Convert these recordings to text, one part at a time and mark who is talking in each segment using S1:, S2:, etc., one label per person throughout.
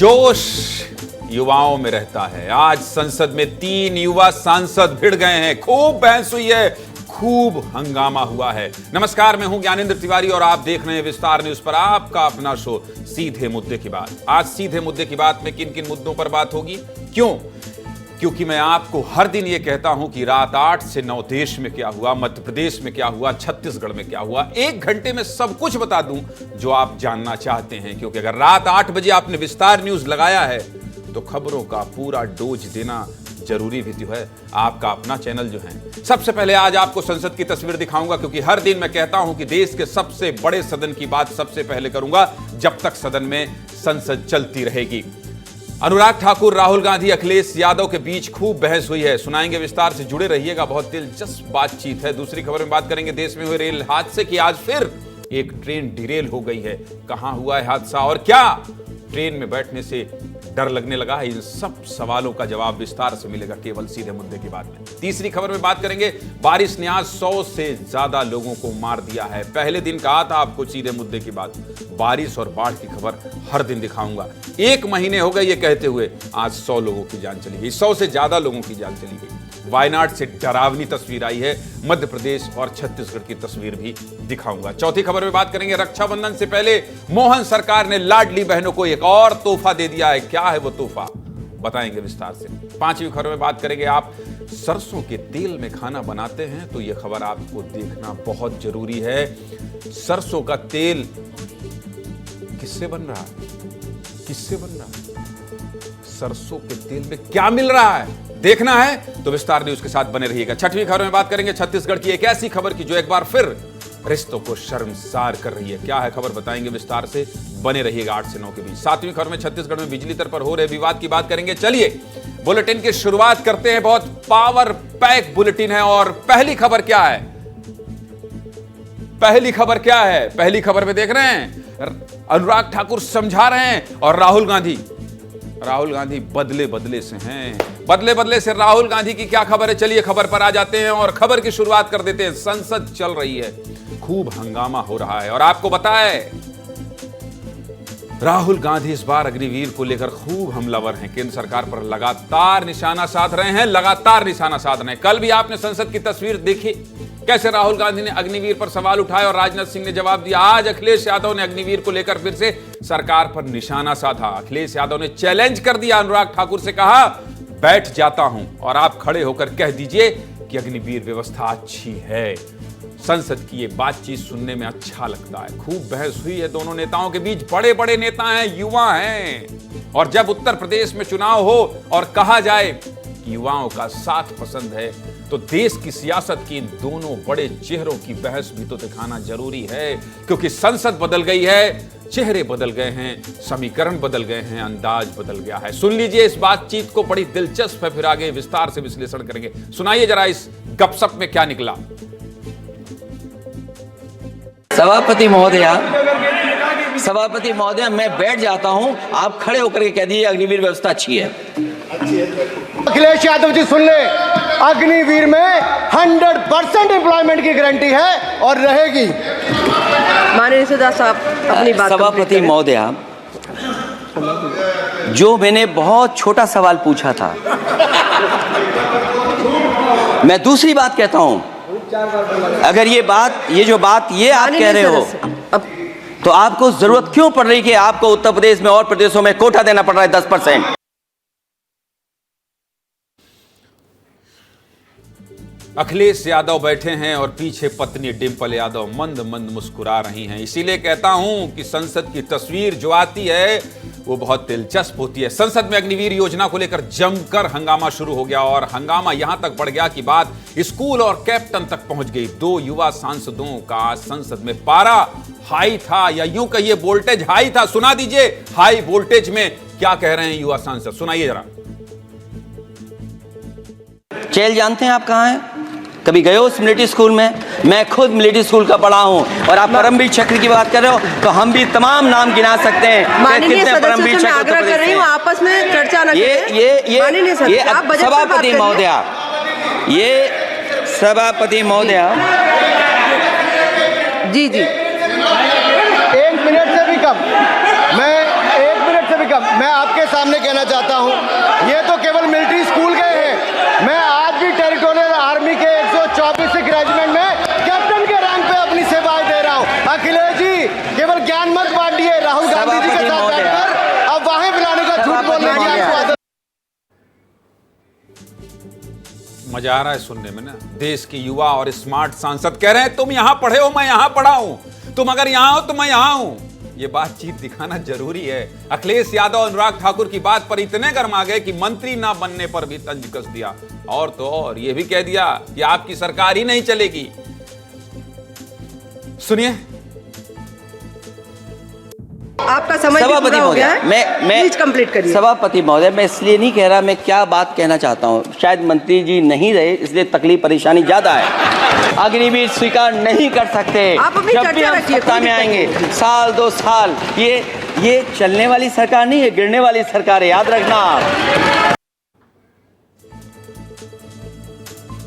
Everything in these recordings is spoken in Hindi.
S1: जोश युवाओं में रहता है। आज संसद में 3 युवा सांसद भिड़ गए हैं। खूब बहस हुई है, खूब हंगामा हुआ है। नमस्कार, मैं हूं ज्ञानेंद्र तिवारी और आप देख रहे हैं विस्तार न्यूज पर आपका अपना शो सीधे मुद्दे की बात। आज सीधे मुद्दे की बात में किन किन मुद्दों पर बात होगी, क्यों? क्योंकि मैं आपको हर दिन यह कहता हूं कि रात 8 से 9 देश में क्या हुआ, मध्य प्रदेश में क्या हुआ, छत्तीसगढ़ में क्या हुआ। 1 घंटे में सब कुछ बता दूं जो आप जानना चाहते हैं। क्योंकि अगर रात 8 बजे आपने विस्तार न्यूज लगाया है तो खबरों का पूरा डोज देना जरूरी भी तो है। आपका अपना चैनल जो है। सबसे पहले आज आपको संसद की तस्वीर दिखाऊंगा, क्योंकि हर दिन मैं कहता हूं कि देश के सबसे बड़े सदन की बात सबसे पहले करूंगा जब तक सदन में संसद चलती रहेगी। अनुराग ठाकुर, राहुल गांधी, अखिलेश यादव के बीच खूब बहस हुई है। सुनाएंगे विस्तार से, जुड़े रहिएगा, बहुत दिलचस्प बातचीत है। दूसरी खबर में बात करेंगे देश में हुए रेल हादसे की। आज फिर एक ट्रेन डिरेल हो गई है। कहां हुआ है हादसा और क्या ट्रेन में बैठने से डर लगने लगा है? इन सब सवालों का जवाब विस्तार से मिलेगा केवल सीधे मुद्दे की बात में। तीसरी खबर में बात करेंगे बारिश ने आज 100 से ज्यादा लोगों को मार दिया है। पहले दिन कहा था आपको सीधे मुद्दे की बात, बारिश और बाढ़ की खबर हर दिन दिखाऊंगा। 1 महीने हो गए ये कहते हुए, आज 100 लोगों की जान चली गई, 100 से ज्यादा लोगों की जान चली गई। वायनाड से डरावनी तस्वीर आई है। मध्य प्रदेश और छत्तीसगढ़ की तस्वीर भी दिखाऊंगा। चौथी खबर में बात करेंगे रक्षाबंधन से पहले मोहन सरकार ने लाडली बहनों को एक और तोहफा दे दिया है। क्या है वो तोहफा, बताएंगे विस्तार से। 5वीं खबर में बात करेंगे, आप सरसों के तेल में खाना बनाते हैं तो यह खबर आपको देखना बहुत जरूरी है। सरसों का तेल किससे बन रहा है, किससे बन रहा है? सरसों के तेल में क्या मिल रहा है, देखना है तो विस्तार न्यूज के साथ बने रहिएगा। 6वीं खबर में बात करेंगे छत्तीसगढ़ की एक ऐसी खबर की जो एक बार फिर रिश्तों को शर्मसार कर रही है। क्या है खबर, बताएंगे विस्तार से, बने रहिएगा 8 से 9 के बीच। 7वीं खबर में छत्तीसगढ़ में बिजली दर पर हो रहे विवाद की बात करेंगे। चलिए बुलेटिन की शुरुआत करते हैं। बहुत पावर पैक बुलेटिन है और पहली खबर क्या है, पहली खबर क्या है? पहली खबर में देख रहे हैं अनुराग ठाकुर समझा रहे हैं और राहुल गांधी बदले बदले से हैं। बदले बदले से राहुल गांधी की क्या खबर है? चलिए खबर पर आ जाते हैं और खबर की शुरुआत कर देते हैं। संसद चल रही है, खूब हंगामा हो रहा है और आपको बताए राहुल गांधी इस बार अग्निवीर को लेकर खूब हमलावर हैं। केंद्र सरकार पर लगातार निशाना साध रहे हैं, लगातार निशाना साध रहे हैं। कल भी आपने संसद की तस्वीर देखी, कैसे राहुल गांधी ने अग्निवीर पर सवाल उठाए और राजनाथ सिंह ने जवाब दिया। आज अखिलेश यादव ने अग्निवीर को लेकर फिर से सरकार पर निशाना साधा। अखिलेश यादव ने चैलेंज कर दिया, अनुराग ठाकुर से कहा बैठ जाता हूं और आप खड़े होकर कह दीजिए कि अग्निवीर व्यवस्था अच्छी है। संसद की ये बातचीत सुनने में अच्छा लगता है। खूब बहस हुई है दोनों नेताओं के बीच। बड़े बड़े नेता हैं, युवा हैं, और जब उत्तर प्रदेश में चुनाव हो और कहा जाए कि युवाओं का साथ पसंद है तो देश की सियासत की इन दोनों बड़े चेहरों की बहस भी तो दिखाना जरूरी है। क्योंकि संसद बदल गई है, चेहरे बदल गए हैं, समीकरण बदल गए हैं, अंदाज बदल गया है। सुन लीजिए इस बातचीत को, बड़ी दिलचस्प है, फिर आगे विस्तार से विश्लेषण करेंगे। सुनाइए जरा इस गपशप में क्या निकला।
S2: सभापति महोदया, मैं बैठ जाता हूं, आप खड़े होकर के कह दीजिए अग्निवीर व्यवस्था अच्छी है।
S3: अखिलेश यादव जी सुन ले, अग्निवीर में 100% एम्प्लॉयमेंट की गारंटी है और रहेगी।
S4: माननीय सदा साहब अपनी बात।
S2: सभापति महोदया, जो मैंने बहुत छोटा सवाल पूछा था, मैं दूसरी बात कहता हूं। अगर ये जो बात आप कह रहे हो तो आपको जरूरत क्यों पड़ रही कि आपको उत्तर प्रदेश में और प्रदेशों में कोटा देना पड़ रहा है 10%?
S1: अखिलेश यादव बैठे हैं और पीछे पत्नी डिंपल यादव मंद मंद मुस्कुरा रही हैं। इसीलिए कहता हूं कि संसद की तस्वीर जो आती है वो बहुत दिलचस्प होती है। संसद में अग्निवीर योजना को लेकर जमकर हंगामा शुरू हो गया और हंगामा यहां तक बढ़ गया कि बात स्कूल और कैप्टन तक पहुंच गई। 2 युवा सांसदों का संसद में पारा हाई था, या यूं कहिए वोल्टेज हाई था। सुना दीजिए हाई वोल्टेज में क्या कह रहे हैं युवा सांसद, सुनाइए जरा।
S2: चेल जानते हैं आप कहाँ हैं? कभी गए हो उस मिलिट्री स्कूल में? मैं खुद मिलिट्री स्कूल का पढ़ा हूँ। और आप परमवीर चक्र की बात कर रहे हो तो हम भी तमाम नाम गिना सकते हैं।
S4: माननीय सदस्य से मैं आग्रह कर रही हूँ, आपस में चर्चा न करें।
S2: ये सभापति महोदया,
S4: जी
S3: 1 मिनट से भी कम, मैं 1 मिनट से भी का मैं आपके सामने कहना चाहता हूं, ये तो केवल मिलिट्री स्कूल गए हैं। मैं आज भी टेरिटोरियल आर्मी के 124 रेजिमेंट में कैप्टन के रैंक पे अपनी सेवाएं दे रहा हूं। अखिलेश जी केवल ज्ञान मत बांटिए, राहुल गांधी जी के साथ बैठकर अब वाहे बुलाने का झूठ बोलने की आपको आदत।
S1: मजा आ रहा है सुनने में ना। देश के युवा और स्मार्ट सांसद कह रहे हैं तुम यहां पढ़े हो, मैं यहां पढ़ा हूं, तुम अगर यहां हो तो मैं यहां हूं। ये बातचीत दिखाना जरूरी है। अखिलेश यादव अनुराग ठाकुर की बात पर इतने गर्मा गए कि मंत्री ना बनने पर भी तंज कस दिया, और तो और ये भी कह दिया कि आपकी सरकार ही नहीं चलेगी। सुनिए।
S4: आपका समय भी पूरा हो गया है, प्लीज कंप्लीट करिए।
S2: सभापति महोदय, मैं इसलिए नहीं कह रहा, मैं क्या बात कहना चाहता हूं, शायद मंत्री जी नहीं रहे इसलिए तकलीफ परेशानी ज्यादा है। अग्निवीर स्वीकार नहीं कर सकते।
S4: आप अपनी
S2: जब भी
S4: चर्चा
S2: हम
S4: रखिए,
S2: सत्ता में आएंगे, साल 2 साल, ये चलने वाली सरकार नहीं है, गिरने वाली सरकार है, याद रखना।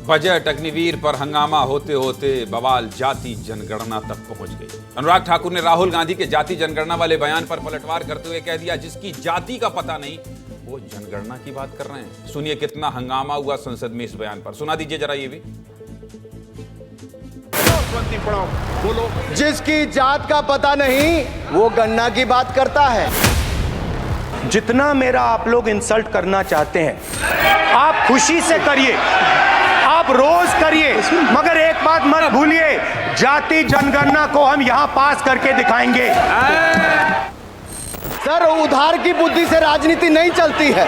S1: बजट अग्निवीर पर हंगामा होते होते बवाल जाति जनगणना तक पहुंच गई। अनुराग ठाकुर ने राहुल गांधी के जाति जनगणना वाले बयान पर पलटवार करते हुए कह दिया जिसकी जाति का पता नहीं वो जनगणना की बात कर रहे हैं। सुनिए कितना हंगामा हुआ संसद में इस बयान पर, सुना दीजिए जरा ये भी।
S3: जिसकी जात का पता नहीं वो गणना की बात करता है।
S5: जितना मेरा आप लोग इंसल्ट करना चाहते हैं आप खुशी से करिए, आप रोज करिए, मगर एक बात मत भूलिए, जाति जनगणना को हम यहां पास करके दिखाएंगे।
S3: सर उधार की बुद्धि से राजनीति नहीं चलती है,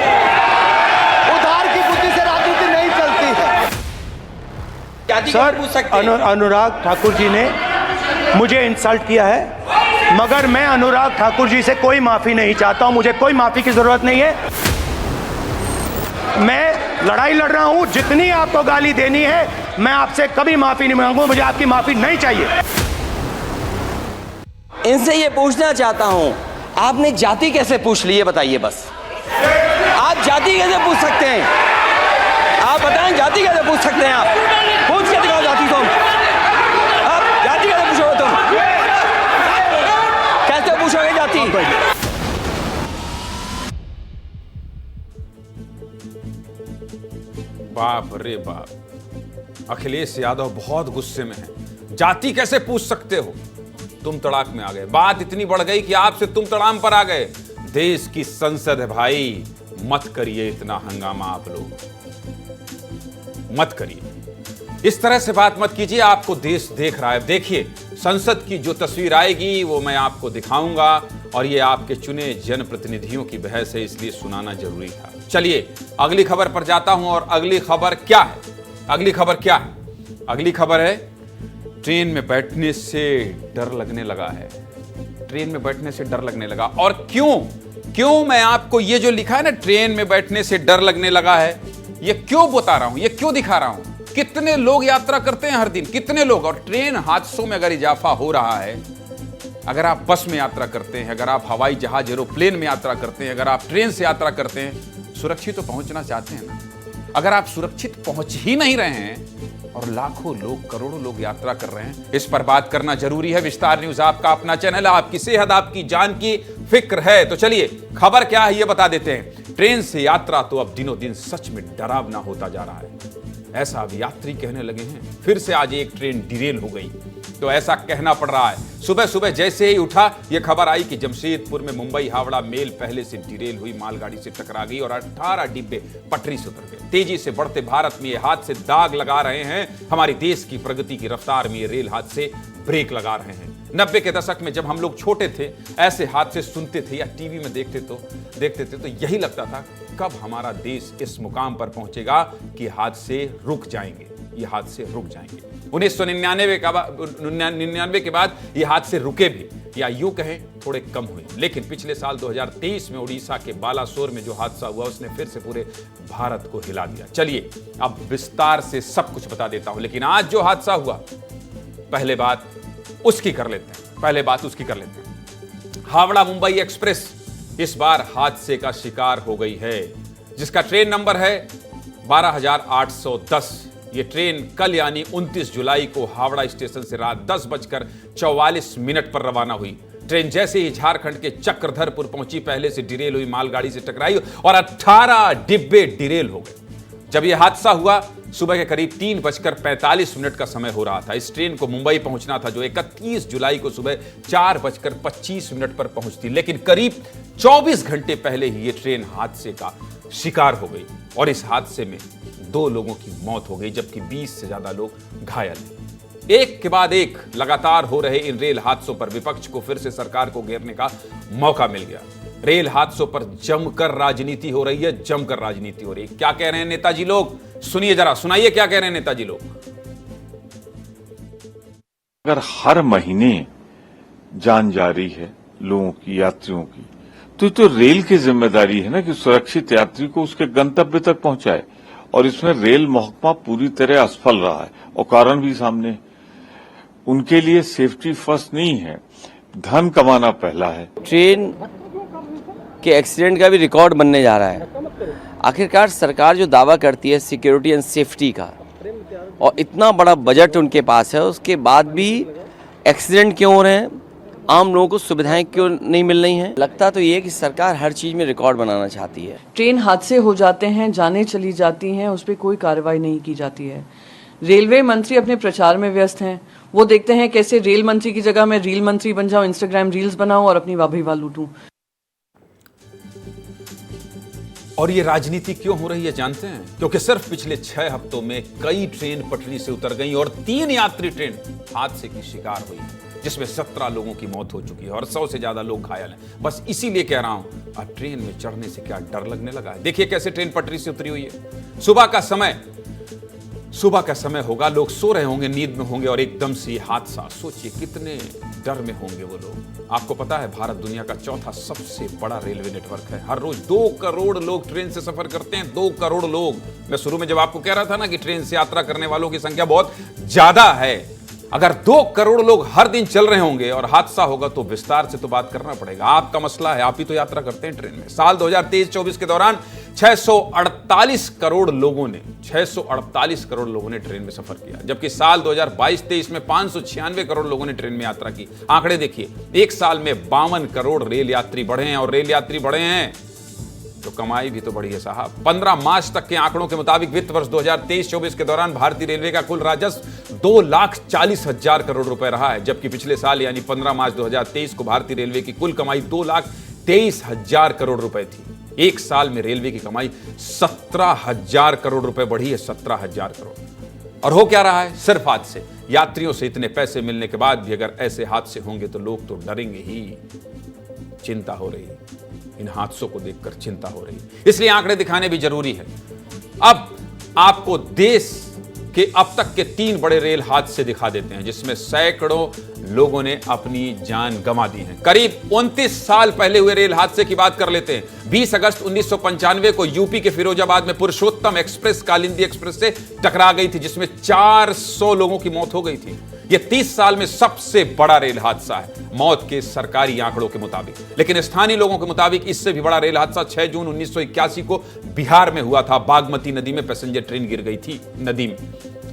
S3: उधार की बुद्धि से राजनीति नहीं चलती है।
S5: सर अनुराग ठाकुर जी ने मुझे इंसल्ट किया है, मगर मैं अनुराग ठाकुर जी से कोई माफी नहीं चाहता हूं, मुझे कोई माफी की जरूरत नहीं है। मैं लड़ाई लड़ रहा हूं, जितनी आपको गाली देनी है मैं आपसे कभी माफी नहीं मांगूंगा, मुझे आपकी माफी नहीं चाहिए।
S2: इनसे ये पूछना चाहता हूं, आपने जाति कैसे पूछ ली, ये बताइए बस। आप जाति कैसे पूछ सकते हैं, आप बताएं जाति कैसे पूछ सकते हैं, आप पूछ के दिखाओ जाति तुम, आप जाति कैसे पूछोगे, तुम कैसे पूछोगे जाति।
S1: बाप रे बाप, अखिलेश यादव बहुत गुस्से में है। जाति कैसे पूछ सकते हो, तुम तड़ाक में आ गए। बात इतनी बढ़ गई कि आपसे तुम तड़ाम पर आ गए। देश की संसद है भाई, मत करिए इतना हंगामा, आप लोग मत करिए, इस तरह से बात मत कीजिए। आपको देश देख रहा है। देखिए संसद की जो तस्वीर आएगी वो मैं आपको दिखाऊंगा, और ये आपके चुने जनप्रतिनिधियों की बहस है, इसलिए सुनाना जरूरी था। चलिए अगली खबर पर जाता हूं, और अगली खबर क्या है, अगली खबर क्या है, अगली खबर है ट्रेन में बैठने से डर लगने लगा है। ट्रेन में बैठने से डर लगने लगा, और क्यों मैं आपको ये जो लिखा है ना, ट्रेन में बैठने से डर लगने लगा है, ये क्यों बता रहा हूं, ये क्यों दिखा रहा हूं। कितने लोग यात्रा करते हैं हर दिन, कितने लोग, और ट्रेन हादसों में अगर इजाफा हो रहा है, अगर आप बस में यात्रा करते हैं, अगर आप हवाई जहाज एरोप्लेन में यात्रा करते हैं, अगर आप ट्रेन से यात्रा करते हैं, सुरक्षित तो पहुंचना चाहते हैं ना। अगर आप सुरक्षित पहुंच ही नहीं रहे हैं और लाखों लोग, करोड़ों लोग यात्रा कर रहे हैं, इस पर बात करना जरूरी है। विस्तार न्यूज आपका अपना चैनल है, आपकी सेहत आपकी जान की फिक्र है। तो चलिए खबर क्या है ये बता देते हैं। ट्रेन से यात्रा तो अब दिनों दिन सच में डरावना होता जा रहा है, ऐसा अब यात्री कहने लगे हैं। फिर से आज एक ट्रेन डिरेल हो गई, तो ऐसा कहना पड़ रहा है। सुबह सुबह जैसे ही उठा ये खबर आई कि जमशेदपुर में मुंबई हावड़ा मेल पहले से डिरेल हुई मालगाड़ी से टकरा गई और 18 डिब्बे पटरी से उतर गए। तेजी से बढ़ते भारत में ये हादसे दाग लगा रहे हैं हमारे देश की प्रगति की रफ्तार में। ये रेल हादसे ब्रेक लगा रहे हैं। 90 के दशक में जब हम लोग छोटे थे, ऐसे हादसे सुनते थे या टीवी में देखते थे तो यही लगता था कब हमारा देश इस मुकाम पर पहुंचेगा कि हादसे रुक जाएंगे, ये हादसे रुक जाएंगे। 1999 के बाद ये हादसे रुके भी, या यूं कहें थोड़े कम हुए। लेकिन पिछले साल 2023 में उड़ीसा के बालासोर में जो हादसा हुआ उसने फिर से पूरे भारत को हिला दिया। चलिए अब विस्तार से सब कुछ बता देता हूं, लेकिन आज जो हादसा हुआ पहले बात उसकी कर लेते हैं। हावड़ा मुंबई एक्सप्रेस इस बार हादसे का शिकार हो गई है, जिसका ट्रेन नंबर है 12,810। ये ट्रेन कल यानी 29 जुलाई को हावड़ा स्टेशन से रात 10:44 पर रवाना हुई। ट्रेन जैसे ही झारखंड के चक्रधरपुर पहुंची, पहले से डिरेल हुई मालगाड़ी से टकराई और 18 डिब्बे डिरेल हो गए। जब यह हादसा हुआ सुबह के करीब 3:45 का समय हो रहा था। इस ट्रेन को मुंबई पहुंचना था, जो 31 जुलाई को सुबह 4:25 पर पहुंचती, लेकिन करीब 24 घंटे पहले ही यह ट्रेन हादसे का शिकार हो गई और इस हादसे में 2 लोगों की मौत हो गई, जबकि 20 से ज्यादा लोग घायल हैं। एक के बाद एक लगातार हो रहे इन रेल हादसों पर विपक्ष को फिर से सरकार को घेरने का मौका मिल गया। रेल हादसों पर जमकर राजनीति हो रही है, जमकर राजनीति हो रही है। क्या कह रहे हैं नेताजी लोग, सुनिए जरा, सुनाइए क्या कह रहे हैं नेताजी लोग।
S6: अगर हर महीने जान जा रही है लोगों की, यात्रियों की, तो रेल की जिम्मेदारी है ना कि सुरक्षित यात्री को उसके गंतव्य तक पहुंचाए, और इसमें रेल महकमा पूरी तरह असफल रहा है और कारण भी सामने है। उनके लिए सेफ्टी फर्स्ट नहीं है, धन कमाना पहला है।
S2: ट्रेन के एक्सीडेंट का भी रिकॉर्ड बनने जा रहा है। आखिरकार सरकार जो दावा करती है सिक्योरिटी एंड सेफ्टी का, और इतना बड़ा बजट उनके पास है, उसके बाद भी एक्सीडेंट क्यों हो रहे हैं, आम लोगों को सुविधाएं क्यों नहीं मिल रही हैं। लगता तो ये कि सरकार हर चीज़ में रिकॉर्ड बनाना चाहती है।
S7: ट्रेन हादसे हो जाते हैं, जानें चली जाती हैं, उस पर कोई कार्रवाई नहीं की जाती है। रेलवे मंत्री अपने प्रचार में व्यस्त हैं, वो देखते हैं कैसे रेल मंत्री की जगह मैं रील मंत्री बन जाऊं, इंस्टाग्राम रील्स बनाऊं और अपनी वाह लूटूं।
S1: और ये राजनीति क्यों हो रही है जानते हैं? क्योंकि सिर्फ पिछले 6 हफ्तों में कई ट्रेन पटरी से उतर गई और 3 यात्री ट्रेन हादसे की शिकार हुई, जिसमें 17 लोगों की मौत हो चुकी है और 100 से ज्यादा लोग घायल हैं। बस इसीलिए कह रहा हूं, अब ट्रेन में चढ़ने से क्या डर लगने लगा है। देखिए कैसे ट्रेन पटरी से उतरी हुई है। सुबह का समय होगा, लोग सो रहे होंगे, नींद में होंगे और एकदम से ये हादसा। सोचिए कितने डर में होंगे वो लोग। आपको पता है भारत दुनिया का 4था सबसे बड़ा रेलवे नेटवर्क है। हर रोज 2 करोड़ लोग ट्रेन से सफर करते हैं, 2 करोड़ लोग। मैं शुरू में जब आपको कह रहा था ना कि ट्रेन से यात्रा करने वालों की संख्या बहुत ज्यादा है, अगर 2 करोड़ लोग हर दिन चल रहे होंगे और हादसा होगा तो विस्तार से तो बात करना पड़ेगा। आपका मसला है, आप ही तो यात्रा करते हैं ट्रेन में। साल 2023-24 के दौरान 648 करोड़ लोगों ने ट्रेन में सफर किया, जबकि साल 2022-23 में 596 करोड़ लोगों ने ट्रेन में यात्रा की। आंकड़े देखिए, एक साल में 52 करोड़ रेल यात्री बढ़े हैं, और रेल यात्री बढ़े हैं तो कमाई भी तो बढ़ी है साहब। 15 मार्च तक के आंकड़ों के मुताबिक वित्त वर्ष 2023-24 के दौरान भारतीय रेलवे का कुल राजस्व 2,40,000 करोड़ रुपए रहा है, जबकि पिछले साल यानी 15 मार्च 2023 को भारतीय रेलवे की कुल कमाई 2,23,000 करोड़ रुपए थी। एक साल में रेलवे की कमाई 17,000 करोड़ रुपए बढ़ी है, 17,000 करोड़। और हो क्या रहा है? सिर्फ हादसे। यात्रियों से इतने पैसे मिलने के बाद भी अगर ऐसे हादसे होंगे तो लोग तो डरेंगे ही। चिंता हो रही है, इन हादसों को देखकर चिंता हो रही है, इसलिए आंकड़े दिखाने भी जरूरी है। अब आपको देश के अब तक के 3 बड़े रेल हादसे दिखा देते हैं, जिसमें सैकड़ों लोगों ने अपनी जान गंवा दी है। करीब 29 साल पहले हुए रेल हादसे की बात कर लेते हैं। 20 अगस्त 1995 को यूपी के फिरोजाबाद में पुरुषोत्तम एक्सप्रेस कालिंदी एक्सप्रेस से टकरा गई थी, जिसमें 400 लोगों की मौत हो गई थी। यह 30 साल में सबसे बड़ा रेल हादसा है मौत के सरकारी आंकड़ों के मुताबिक। लेकिन स्थानीय लोगों के मुताबिक इससे भी बड़ा रेल हादसा 6 जून 1981 को बिहार में हुआ था। बागमती नदी में पैसेंजर ट्रेन गिर गई थी नदी में।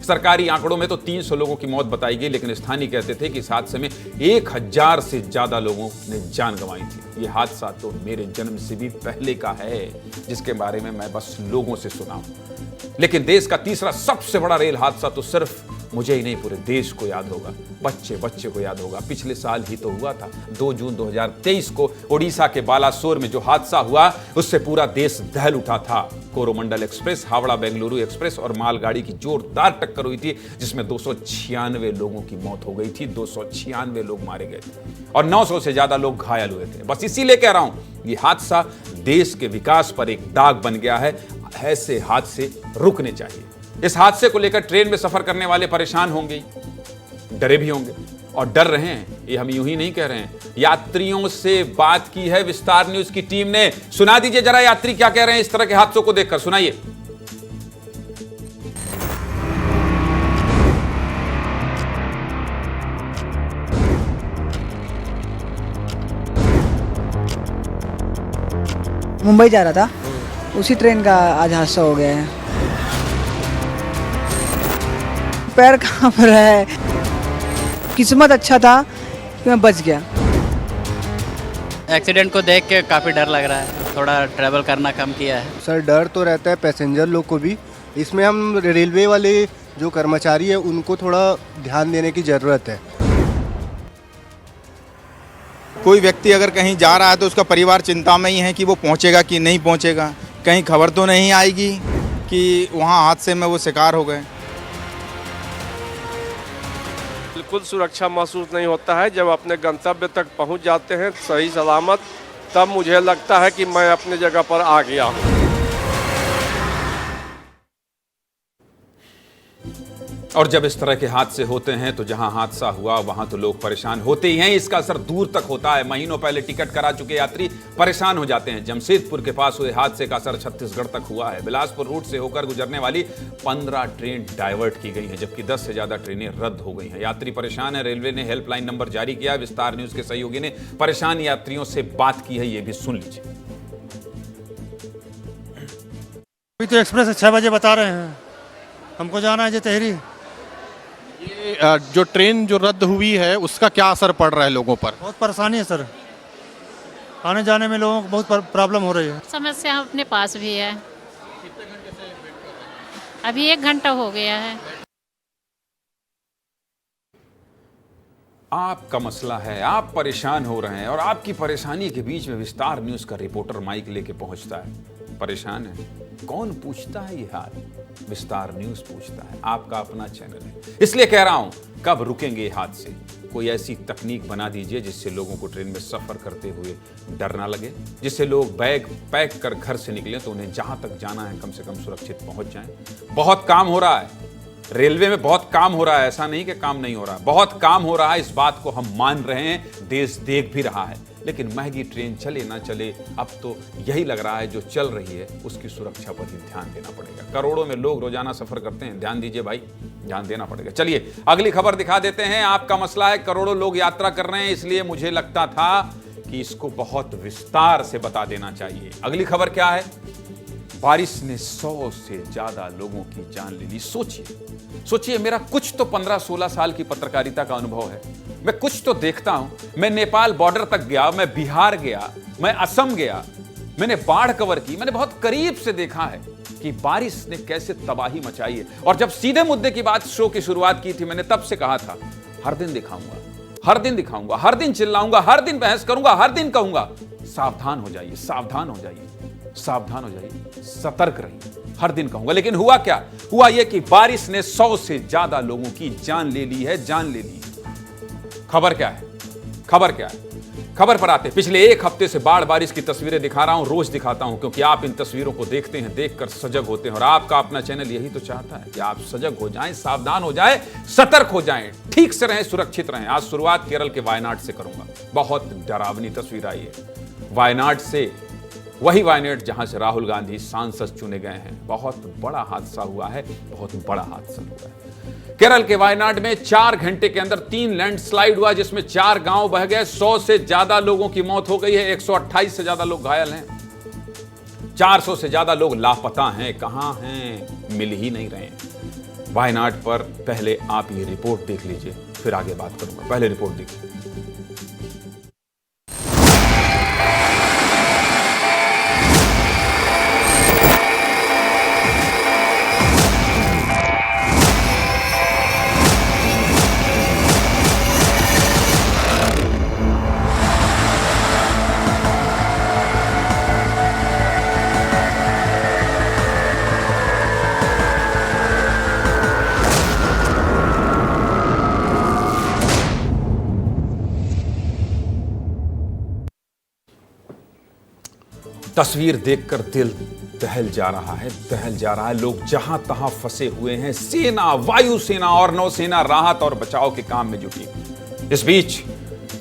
S1: सरकारी आंकड़ों में तो 300 लोगों की मौत बताई गई, लेकिन स्थानीय कहते थे कि इस हादसे में 1000 से ज्यादा लोगों ने जान गंवाई थी। यह हादसा तो मेरे जन्म से भी पहले का है, जिसके बारे में मैं बस लोगों से सुना हूं। लेकिन देश का तीसरा सबसे बड़ा रेल हादसा तो सिर्फ मुझे ही नहीं, पूरे देश को याद होगा, बच्चे बच्चे को याद होगा। पिछले साल ही तो हुआ था, 2 जून 2023 को ओडिशा के बालासोर में जो हादसा हुआ उससे पूरा देश दहल उठा था। कोरोमंडल एक्सप्रेस, हावड़ा बेंगलुरु एक्सप्रेस और मालगाड़ी की जोरदार टक्कर हुई थी, जिसमें 296 लोगों की मौत हो गई थी। 296 लोग मारे गए थे और 900 से ज्यादा लोग घायल हुए थे। बस इसीलिए कह रहा हूं, यह हादसा देश के विकास पर एक दाग बन गया है। ऐसे हादसे रुकने चाहिए। इस हादसे को लेकर ट्रेन में सफर करने वाले परेशान होंगे, डरे भी होंगे, और डर रहे हैं। ये हम यूं ही नहीं कह रहे हैं, यात्रियों से बात की है विस्तार न्यूज की टीम ने। सुना दीजिए जरा यात्री क्या कह रहे हैं इस तरह के हादसों को देखकर, सुनाइए।
S8: मुंबई जा रहा था, उसी ट्रेन का आज हादसा हो गया है। पैर कहाँ पर है, किस्मत अच्छा था कि मैं बच गया।
S9: एक्सीडेंट को देख के काफ़ी डर लग रहा है, थोड़ा ट्रैवल करना कम किया है।
S3: सर डर तो रहता है पैसेंजर लोग को भी, इसमें हम रेलवे वाले जो कर्मचारी है उनको थोड़ा ध्यान देने की ज़रूरत है।
S10: कोई व्यक्ति अगर कहीं जा रहा है तो उसका परिवार चिंता में ही है कि वो पहुंचेगा कि नहीं पहुंचेगा, कहीं खबर तो नहीं आएगी कि वहां हादसे में वो शिकार हो गए।
S11: बिल्कुल सुरक्षा महसूस नहीं होता है। जब अपने गंतव्य तक पहुंच जाते हैं सही सलामत, तब मुझे लगता है कि मैं अपनी जगह पर आ गया हूं।
S1: और जब इस तरह के हादसे होते हैं तो जहां हादसा हुआ वहां तो लोग परेशान होते ही हैं, इसका असर दूर तक होता है। महीनों पहले टिकट करा चुके यात्री परेशान हो जाते हैं। जमशेदपुर के पास हुए हादसे का असर छत्तीसगढ़ तक हुआ है। बिलासपुर रूट से होकर गुजरने वाली 15 ट्रेन डाइवर्ट की गई हैं, जबकि 10 से ज्यादा ट्रेनें रद्द हो गई हैं। यात्री परेशान है। रेलवे ने हेल्पलाइन नंबर जारी किया। विस्तार न्यूज के सहयोगी ने परेशान यात्रियों से बात की है, ये भी सुन लीजिए।
S12: अभी तो एक्सप्रेस 6 बजे बता रहे हैं, हमको जाना है जतेहरी।
S13: जो ट्रेन जो रद्द हुई है उसका क्या असर पड़ रहा है लोगों पर?
S12: बहुत परेशानी है सर, आने जाने में लोगों को बहुत प्रॉब्लम हो रही है।
S14: समस्या अपने पास भी है, अभी 1 घंटा हो गया है।
S1: आपका मसला है, आप परेशान हो रहे हैं और आपकी परेशानी के बीच में विस्तार न्यूज का रिपोर्टर माइक लेके पहुंचता है। परेशान है, कौन पूछता है ये हाल? विस्तार न्यूज पूछता है, आपका अपना चैनल है। इसलिए कह रहा हूं, कब रुकेंगे ये हादसे? कोई ऐसी तकनीक बना दीजिए जिससे लोगों को ट्रेन में सफर करते हुए डर ना लगे, जिससे लोग बैग पैक कर घर से निकलें तो उन्हें जहां तक जाना है कम से कम सुरक्षित पहुंच जाएं। बहुत काम हो रहा है, रेलवे में बहुत काम हो रहा है, ऐसा नहीं कि काम नहीं हो रहा है, बहुत काम हो रहा है। इस बात को हम मान रहे हैं, देश देख भी रहा है। लेकिन महंगी ट्रेन चले ना चले, अब तो यही लग रहा है जो चल रही है उसकी सुरक्षा पर ही ध्यान देना पड़ेगा। करोड़ों में लोग रोजाना सफर करते हैं, ध्यान दीजिए भाई, ध्यान देना पड़ेगा। चलिए अगली खबर दिखा देते हैं। आपका मसला है, करोड़ों लोग यात्रा कर रहे हैं, इसलिए मुझे लगता था कि इसको बहुत विस्तार से बता देना चाहिए। अगली खबर क्या है? बारिश ने 100 से ज्यादा लोगों की जान ले ली। सोचिए, मेरा कुछ तो 15-16 साल की पत्रकारिता का अनुभव है, मैं कुछ तो देखता हूं। मैं नेपाल बॉर्डर तक गया, मैं बिहार गया, मैं असम गया, मैंने बाढ़ कवर की, मैंने बहुत करीब से देखा है कि बारिश ने कैसे तबाही मचाई है। और जब सीधे मुद्दे की बात शो की शुरुआत की थी, मैंने तब से कहा था हर दिन दिखाऊंगा, हर दिन दिखाऊंगा, हर दिन चिल्लाऊंगा, हर दिन बहस करूंगा, हर दिन कहूंगा सावधान हो जाइए, सावधान हो जाइए, सावधान हो जाइए, सतर्क रहिए, हर दिन कहूंगा। लेकिन हुआ क्या? हुआ यह कि बारिश ने 100 से ज्यादा लोगों की जान ले ली है, जान ले ली। खबर क्या है? खबर क्या है? खबर पर आते। पिछले 1 हफ्ते से बाढ़ बारिश की तस्वीरें दिखा रहा हूं, रोज दिखाता हूं, क्योंकि आप इन तस्वीरों को देखते हैं, देखकर सजग होते हैं। और आपका अपना चैनल यही तो चाहता है कि आप सजग हो जाएं, सावधान हो जाएं, सतर्क हो जाएं, ठीक से रहें, सुरक्षित रहें। आज शुरुआत केरल के वायनाड से करूंगा। बहुत डरावनी तस्वीर आई है वायनाड से, वही वायनाड जहां से राहुल गांधी सांसद चुने गए हैं। बहुत बड़ा हादसा हुआ है, बहुत बड़ा हादसा हुआ है। केरल के वायनाड में 4 घंटे के अंदर 3 लैंडस्लाइड हुआ, जिसमें 4 गांव बह गए। 100 से ज्यादा लोगों की मौत हो गई है, 128 से ज्यादा लोग घायल हैं, 400 से ज्यादा लोग लापता हैं। कहां हैं? मिल ही नहीं रहे हैं। वायनाड पर पहले आप ये रिपोर्ट देख लीजिए, फिर आगे बात करूंगा। पहले रिपोर्ट देखिए। तस्वीर देखकर दिल दहल जा रहा है, दहल जा रहा है। लोग जहां तहां फंसे हुए हैं। सेना, वायुसेना और नौसेना राहत और बचाव के काम में जुटी। इस बीच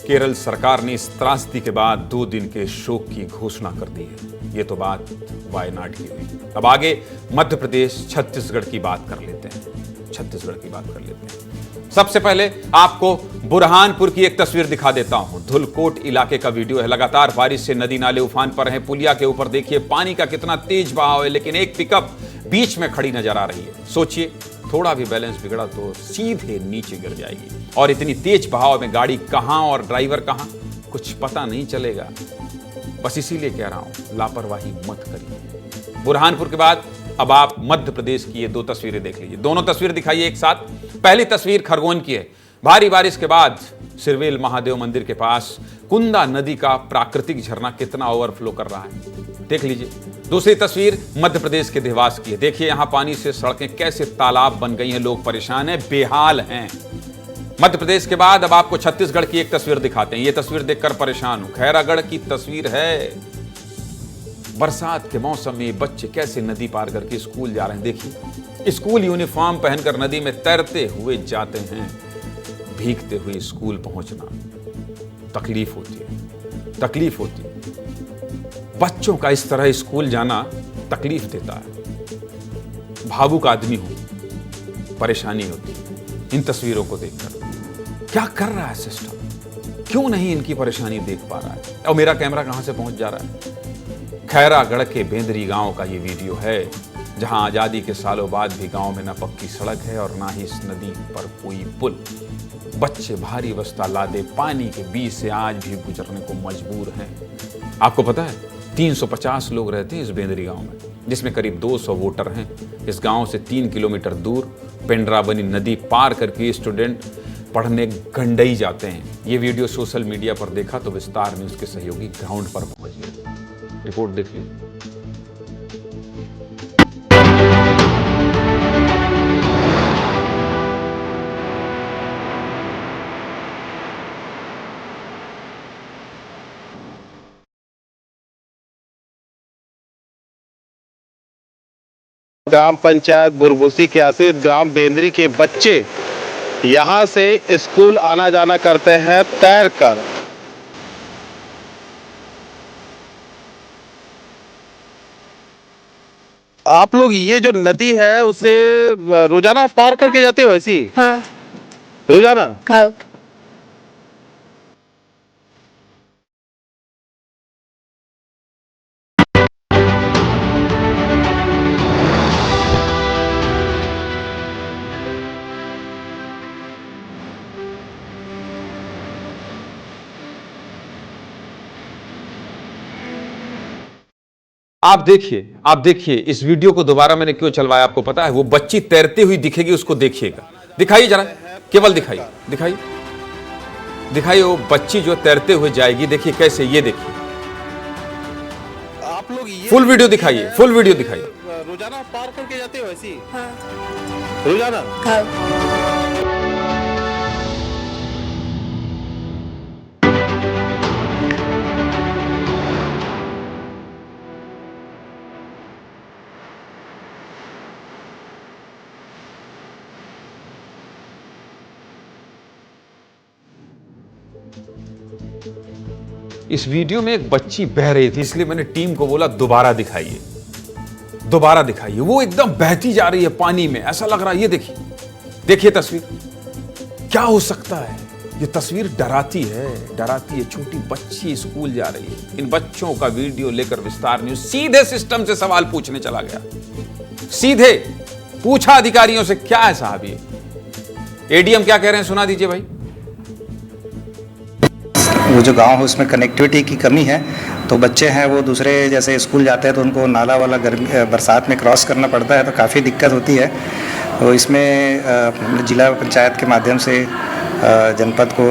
S1: केरल सरकार ने इस त्रासदी के बाद 2 दिन के शोक की घोषणा कर दी है। ये तो बात वायनाड की हुई। अब आगे मध्य प्रदेश, छत्तीसगढ़ की बात कर लेते हैं। छत्तीसगढ़ की बात कर लेते हैं। सबसे पहले आपको बुरहानपुर की एक तस्वीर दिखा देता हूं। धुलकोट इलाके का वीडियो है। लगातार बारिश से नदी नाले उफान पर हैं। पुलिया के ऊपर देखिए पानी का कितना तेज बहाव है, लेकिन एक पिकअप बीच में खड़ी नजर आ रही है। सोचिए, थोड़ा भी बैलेंस बिगड़ा तो सीधे नीचे गिर जाएगी। और इतनी तेज बहाव में गाड़ी कहां और ड्राइवर कहां, कुछ पता नहीं चलेगा। बस इसीलिए कह रहा हूं, लापरवाही मत करिए। बुरहानपुर के बाद अब आप मध्य प्रदेश की ये 2 तस्वीरें देख लीजिए। दोनों तस्वीर दिखाइए एक साथ। पहली तस्वीर खरगोन की है। भारी बारिश के बाद सिरवेल महादेव मंदिर के पास कुंदा नदी का प्राकृतिक झरना कितना ओवरफ्लो कर रहा है, देख लीजिए। दूसरी तस्वीर मध्य प्रदेश के देवास की है। देखिए यहां पानी से सड़कें कैसे तालाब बन गई हैं, लोग परेशान हैं, बेहाल हैं। मध्य प्रदेश के बाद अब आपको छत्तीसगढ़ की एक तस्वीर दिखाते हैं। यह तस्वीर देखकर परेशान हूं। खैरागढ़ की तस्वीर है। बरसात के मौसम में बच्चे कैसे नदी पार करके स्कूल जा रहे हैं, देखिए। स्कूल यूनिफॉर्म पहनकर नदी में तैरते हुए जाते हैं। भीगते हुए स्कूल पहुंचना तकलीफ होती है, तकलीफ होती है। बच्चों का इस तरह स्कूल जाना तकलीफ देता है। भावुक आदमी हो, परेशानी होती है इन तस्वीरों को देखकर। क्या कर रहा है सिस्टम, क्यों नहीं इनकी परेशानी देख पा रहा है? और मेरा कैमरा कहां से पहुंच जा रहा है? खैरागढ़ के बेंदरी गांव का ये वीडियो है, जहां आजादी के सालों बाद भी गांव में न पक्की सड़क है और ना ही इस नदी पर कोई पुल। बच्चे भारी बस्ता लादे पानी के बीच से आज भी गुजरने को मजबूर हैं। आपको पता है 350 लोग रहते हैं इस बेंदरी गांव में, जिसमें करीब 200 वोटर हैं। इस गांव से 3 किलोमीटर दूर पेंड्राबनी नदी पार करके स्टूडेंट पढ़ने गंडई जाते हैं। ये वीडियो सोशल मीडिया पर देखा तो विस्तार न्यूज के सहयोगी ग्राउंड पर पहुंच गए। रिपोर्ट देखिए।
S15: ग्राम पंचायत बुरबुसी के आसिफ ग्राम बेंदरी के बच्चे यहाँ से स्कूल आना जाना करते हैं तैर कर। आप लोग ये जो नदी है उसे रोजाना पार करके जाते हो ऐसी? हाँ। रोजाना? हाँ।
S1: आप देखिए इस वीडियो को दोबारा मैंने क्यों चलवाया आपको पता है? वो बच्ची तैरती हुई दिखेगी, उसको देखिएगा। दिखाइए जरा, केवल दिखाइए वो बच्ची जो तैरते हुए जाएगी। देखिए कैसे, ये देखिए।
S15: आप लोग ये
S1: फुल वीडियो दिखाइए।
S15: रोजाना पार करके जाते हो ऐसी? हाँ। रोजाना? हाँ।
S1: इस वीडियो में एक बच्ची बह रही थी, इसलिए मैंने टीम को बोला दोबारा दिखाइए। वो एकदम बहती जा रही है पानी में, ऐसा लग रहा है। ये देखिए तस्वीर। क्या हो सकता है? ये तस्वीर डराती है। छोटी बच्ची स्कूल जा रही है। इन बच्चों का वीडियो लेकर विस्तार न्यूज सीधे सिस्टम से सवाल पूछने चला गया। सीधे पूछा अधिकारियों से, क्या है साहब ये? एडीएम क्या कह रहे हैं, सुना दीजिए भाई।
S16: वो जो गांव है उसमें कनेक्टिविटी की कमी है, तो बच्चे हैं वो दूसरे जैसे स्कूल जाते हैं तो उनको नाला वाला बरसात में क्रॉस करना पड़ता है, तो काफ़ी दिक्कत होती है। तो इसमें जिला पंचायत के माध्यम से जनपद को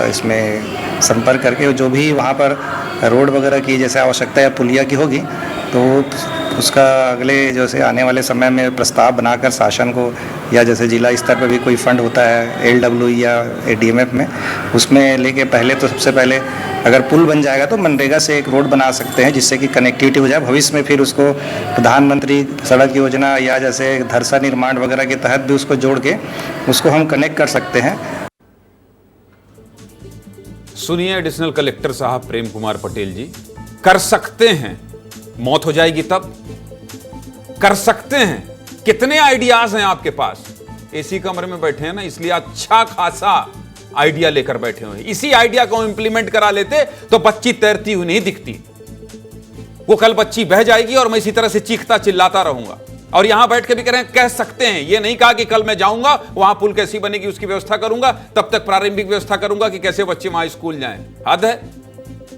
S16: इसमें संपर्क करके जो भी वहाँ पर रोड वगैरह की जैसे आवश्यकता या पुलिया की होगी, तो उसका अगले जैसे आने वाले समय में प्रस्ताव बनाकर शासन को, या जैसे जिला स्तर पर भी कोई फंड होता है LW या ADMF में, उसमें लेके पहले तो सबसे पहले अगर पुल बन जाएगा तो मनरेगा से एक रोड बना सकते हैं जिससे कि कनेक्टिविटी हो जाए। भविष्य में फिर उसको प्रधानमंत्री सड़क योजना या जैसे धरसा निर्माण वगैरह के तहत भी उसको जोड़ के उसको हम कनेक्ट कर सकते हैं।
S1: सुनिए एडिशनल कलेक्टर साहब प्रेम कुमार पटेल जी, कर सकते हैं। मौत हो जाएगी तब? कर सकते हैं। कितने आइडियाज हैं आपके पास? एसी कमरे में बैठे हैं ना, इसलिए अच्छा खासा आइडिया लेकर बैठे हुए हैं। इसी आइडिया को इंप्लीमेंट करा लेते तो बच्ची तैरती हुई नहीं दिखती। वो कल बच्ची बह जाएगी और मैं इसी तरह से चीखता चिल्लाता रहूंगा। और यहां बैठ के भी कह सकते हैं। ये नहीं कहा कि कल मैं जाऊंगा वहां पुल कैसी बनेगी उसकी व्यवस्था करूंगा, तब तक प्रारंभिक व्यवस्था करूंगा कि कैसे बच्चे वहां स्कूल जाएं। हद है।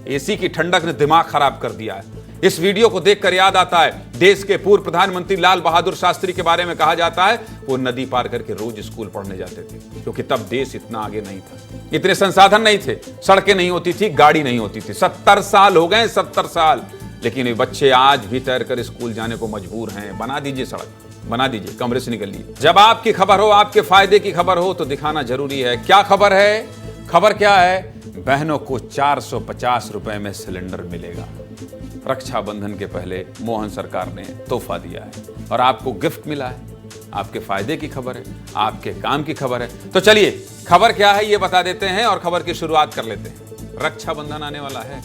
S1: एसी की ठंडक ने दिमाग खराब कर दिया है। इस वीडियो को देखकर याद आता है देश के पूर्व प्रधानमंत्री लाल बहादुर शास्त्री के बारे में। कहा जाता है वो नदी पार करके रोज स्कूल पढ़ने जाते थे, क्योंकि तब देश इतना आगे नहीं था, इतने संसाधन नहीं थे, सड़कें नहीं होती थी, गाड़ी नहीं होती थी। 70 साल हो गए, 70 साल, लेकिन ये बच्चे आज भी तैर कर स्कूल जाने को मजबूर हैं। बना दीजिए सड़क, बना दीजिए, कमरे से निकलिए। जब आपकी खबर हो, आपके फायदे की खबर हो, तो दिखाना जरूरी है। क्या खबर है? खबर क्या है? बहनों को 450 रुपए में सिलेंडर मिलेगा। रक्षाबंधन के पहले मोहन सरकार ने तोहफा दिया है और आपको गिफ्ट मिला है। आपके फायदे की खबर है, आपके काम की खबर है। तो चलिए खबर क्या है ये बता देते हैं और खबर की शुरुआत कर लेते हैं। रक्षाबंधन आने वाला है।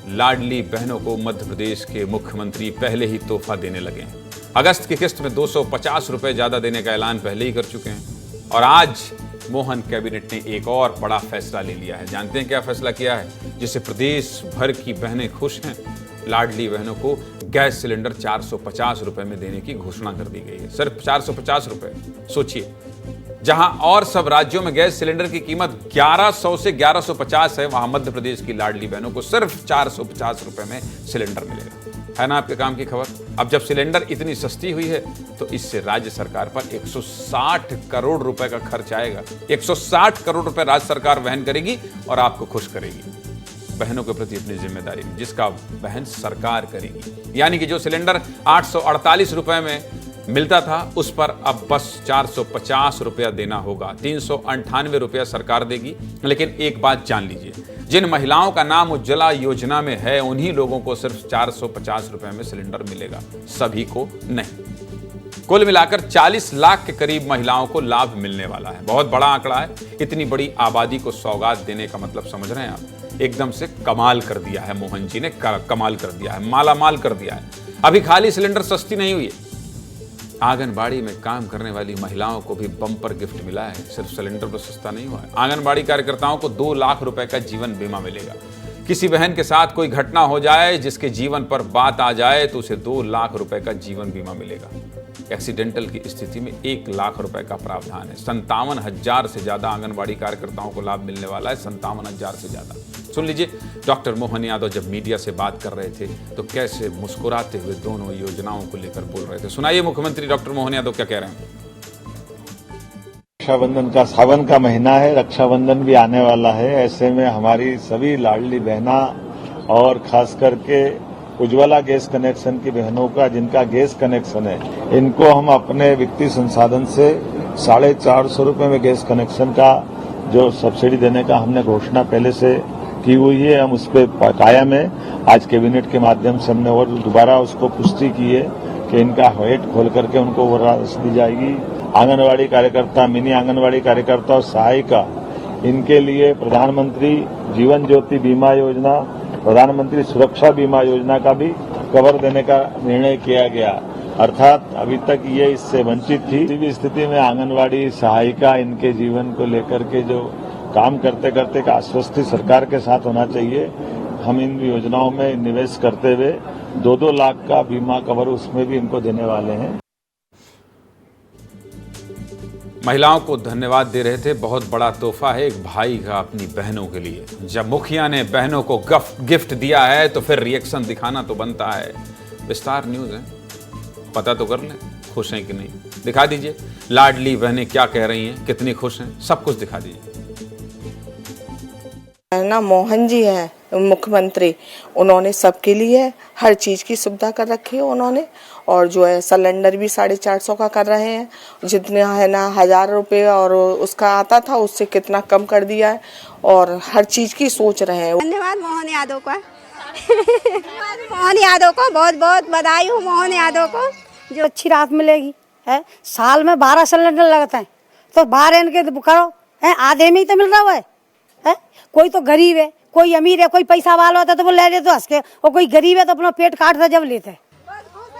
S1: लाडली बहनों को मध्य प्रदेश के मुख्यमंत्री पहले ही तोहफा देने लगे हैं। अगस्त की किस्त में 250 रुपए ज्यादा देने का ऐलान पहले ही कर चुके हैं। और आज मोहन कैबिनेट ने एक और बड़ा फैसला ले लिया है। जानते हैं क्या फैसला किया है, जिससे प्रदेश भर की बहनें खुश हैं। लाडली बहनों को गैस सिलेंडर 450 रुपए में देने की घोषणा कर दी गई है। सिर्फ 450 रुपए। सोचिए, जहां और सब राज्यों में गैस सिलेंडर की कीमत 1100 से 1150 है, वहां मध्य प्रदेश की लाडली बहनों को सिर्फ 450 रुपए में सिलेंडर मिलेगा। है ना आपके काम की खबर? अब जब सिलेंडर इतनी सस्ती हुई है तो इससे राज्य सरकार पर 160 करोड़ रुपए का खर्च आएगा। 160 करोड़ रुपए राज्य सरकार वहन करेगी और आपको खुश करेगी। बहनों के प्रति अपनी जिम्मेदारी जिसका वहन सरकार करेगी। यानी कि जो सिलेंडर 848 रुपए में मिलता था उस पर अब बस 450 रुपया देना होगा। 398 रुपया सरकार देगी। लेकिन एक बात जान लीजिए, जिन महिलाओं का नाम उज्ज्वला योजना में है उन्हीं लोगों को सिर्फ 450 रुपए में सिलेंडर मिलेगा, सभी को नहीं। कुल मिलाकर 40 लाख के करीब महिलाओं को लाभ मिलने वाला है। बहुत बड़ा आंकड़ा है। इतनी बड़ी आबादी को सौगात देने का मतलब समझ रहे हैं आप? एकदम से कमाल कर दिया है मोहन जी ने, कमाल कर दिया है, मालामाल कर दिया है। अभी खाली सिलेंडर सस्ती नहीं हुई है, आंगनबाड़ी में काम करने वाली महिलाओं को भी बम्पर गिफ्ट मिला है। सिर्फ सिलेंडर पर सस्ता नहीं हुआ है। आंगनबाड़ी कार्यकर्ताओं को 2 लाख रुपए का जीवन बीमा मिलेगा। किसी बहन के साथ कोई घटना हो जाए, जिसके जीवन पर बात आ जाए, तो उसे 2 लाख रुपए का जीवन बीमा मिलेगा। एक्सीडेंटल की स्थिति में 1 लाख रुपए का प्रावधान है। 57,000 से ज्यादा आंगनबाड़ी कार्यकर्ताओं को लाभ मिलने वाला है। 57,000 से ज्यादा। सुन लीजिए, डॉक्टर मोहन यादव जब मीडिया से बात कर रहे थे तो कैसे मुस्कुराते हुए दोनों योजनाओं को लेकर बोल रहे थे। सुनाइए मुख्यमंत्री डॉक्टर मोहन यादव क्या कह रहे हैं।
S6: रक्षाबंधन का सावन का महीना है, रक्षाबंधन भी आने वाला है। ऐसे में हमारी सभी लाडली बहना और खास करके उज्ज्वला गैस कनेक्शन की बहनों का, जिनका गैस कनेक्शन है, इनको हम अपने वित्तीय संसाधन से 450 रुपए में गैस कनेक्शन का जो सब्सिडी देने का हमने घोषणा पहले से की हुई है, हम उस पर कायम है। आज कैबिनेट के माध्यम से हमने और दोबारा उसको पुष्टि की है कि इनका वेट खोल करके उनको वो राशि दी जाएगी। आंगनबाड़ी कार्यकर्ता, मिनी आंगनबाड़ी कार्यकर्ता और सहायिका, इनके लिए प्रधानमंत्री जीवन ज्योति बीमा योजना, प्रधानमंत्री सुरक्षा बीमा योजना का भी कवर देने का निर्णय किया गया। अर्थात अभी तक ये इससे वंचित थी। किसी भी स्थिति में आंगनबाड़ी सहायिका, इनके जीवन को लेकर के जो काम करते करते एक आश्वस्ति सरकार के साथ होना चाहिए। हम इन योजनाओं में निवेश करते हुए 2-2 लाख का बीमा कवर उसमें भी इनको देने वाले हैं।
S1: महिलाओं को धन्यवाद दे रहे थे। बहुत बड़ा तोहफा है एक भाई का अपनी बहनों के लिए। जब मुखिया ने बहनों को गिफ्ट दिया है तो फिर रिएक्शन दिखाना तो बनता है। विस्तार न्यूज है, पता तो कर लें खुश हैं कि नहीं। दिखा दीजिए लाडली बहनें क्या कह रही हैं, कितनी खुश हैं, सब कुछ दिखा दीजिए।
S17: ना मोहन जी हैं मुख्यमंत्री, उन्होंने सबके लिए हर चीज़ की सुविधा कर रखी है उन्होंने। और जो है सिलेंडर भी 450 का कर रहे हैं। जितने है ना 1000 रुपये और उसका आता था उससे कितना कम कर दिया है और हर चीज़ की सोच रहे हैं।
S18: धन्यवाद मोहन यादव का। मोहन यादव को बहुत बहुत बधाई हो मोहन यादव को।
S19: जो अच्छी राहत मिलेगी है। साल में 12 सिलेंडर लगते हैं तो 12 इनके करो है, आधे में ही तो मिल रहा है। कोई तो गरीब है, कोई अमीर है, कोई पैसा वाला होता तो वो ले लेते हंस के, और कोई गरीब है तो अपना पेट काटता जब लेते।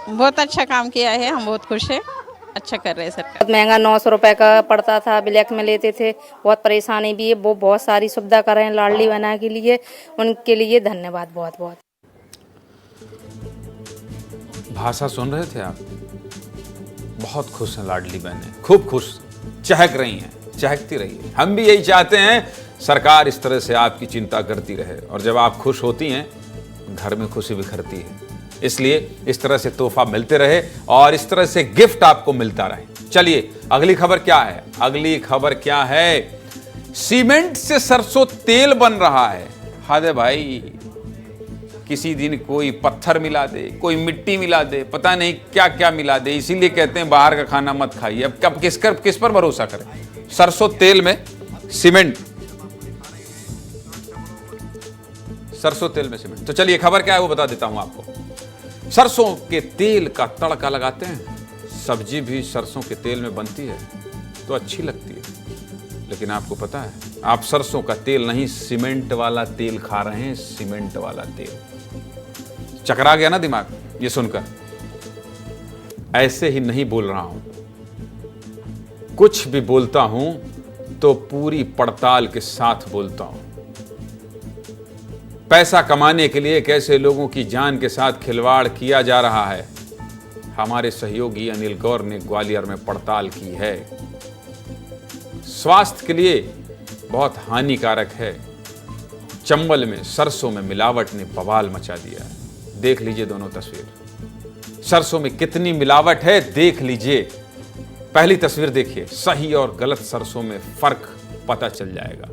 S20: बहुत अच्छा काम किया है, हम बहुत खुश हैं। अच्छा कर रहे हैं सरकार।
S21: बहुत महंगा 900 रुपए का पड़ता था, ब्लैक में लेते थे, बहुत परेशानी भी है। वो बहुत सारी सुविधा कर रहे हैं लाडली बहना के लिए, उनके लिए धन्यवाद बहुत बहुत।
S1: भाषा सुन रहे थे आप? बहुत खुश हैं लाडली बहनें, खूब खुश, चहक रही हैं, चहकती रही है। हम भी यही चाहते हैं सरकार इस तरह से आपकी चिंता करती रहे और जब आप खुश होती हैं घर में खुशी बिखरती है। इसलिए इस तरह से तोहफा मिलते रहे और इस तरह से गिफ्ट आपको मिलता रहे। चलिए अगली खबर क्या है? अगली खबर क्या है? सीमेंट से सरसों तेल बन रहा है। हाँ दे भाई, किसी दिन कोई पत्थर मिला दे, कोई मिट्टी मिला दे, पता नहीं क्या क्या मिला दे। इसीलिए कहते हैं बाहर का खाना मत खाइए। अब कब किस पर भरोसा करें? सरसों तेल में सीमेंट, सरसों तेल में सीमेंट। तो चलिए खबर क्या है वो बता देता हूं आपको। सरसों के तेल का तड़का लगाते हैं। सब्जी भी सरसों के तेल में बनती है तो अच्छी लगती है, लेकिन आपको पता है आप सरसों का तेल नहीं सीमेंट वाला तेल खा रहे हैं। सीमेंट वाला तेल। चकरा गया ना दिमाग ये सुनकर? ऐसे ही नहीं बोल रहा हूं, कुछ भी बोलता हूं तो पूरी पड़ताल के साथ बोलता हूं। पैसा कमाने के लिए कैसे लोगों की जान के साथ खिलवाड़ किया जा रहा है, हमारे सहयोगी अनिल गौर ने ग्वालियर में पड़ताल की है। स्वास्थ्य के लिए बहुत हानिकारक है। चंबल में सरसों में मिलावट ने बवाल मचा दिया है। देख लीजिए दोनों तस्वीर। सरसों में कितनी मिलावट है देख लीजिए। पहली तस्वीर देखिए, सही और गलत सरसों में फर्क पता चल जाएगा।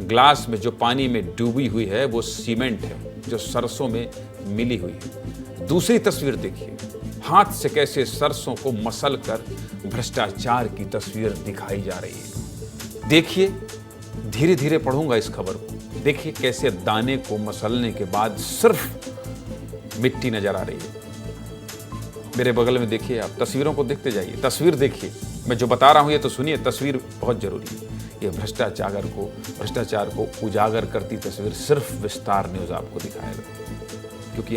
S1: ग्लास में जो पानी में डूबी हुई है वो सीमेंट है जो सरसों में मिली हुई है। दूसरी तस्वीर देखिए, हाथ से कैसे सरसों को मसल कर भ्रष्टाचार की तस्वीर दिखाई जा रही है। देखिए, धीरे धीरे पढ़ूंगा इस खबर को। देखिए कैसे दाने को मसलने के बाद सिर्फ मिट्टी नजर आ रही है। मेरे बगल में देखिए, आप तस्वीरों को देखते जाइए। तस्वीर देखिए, मैं जो बता रहा हूं ये तो सुनिए। तस्वीर बहुत जरूरी है। ये भ्रष्टाचार को उजागर करती तस्वीर सिर्फ विस्तार न्यूज आपको दिखाएगा, क्योंकि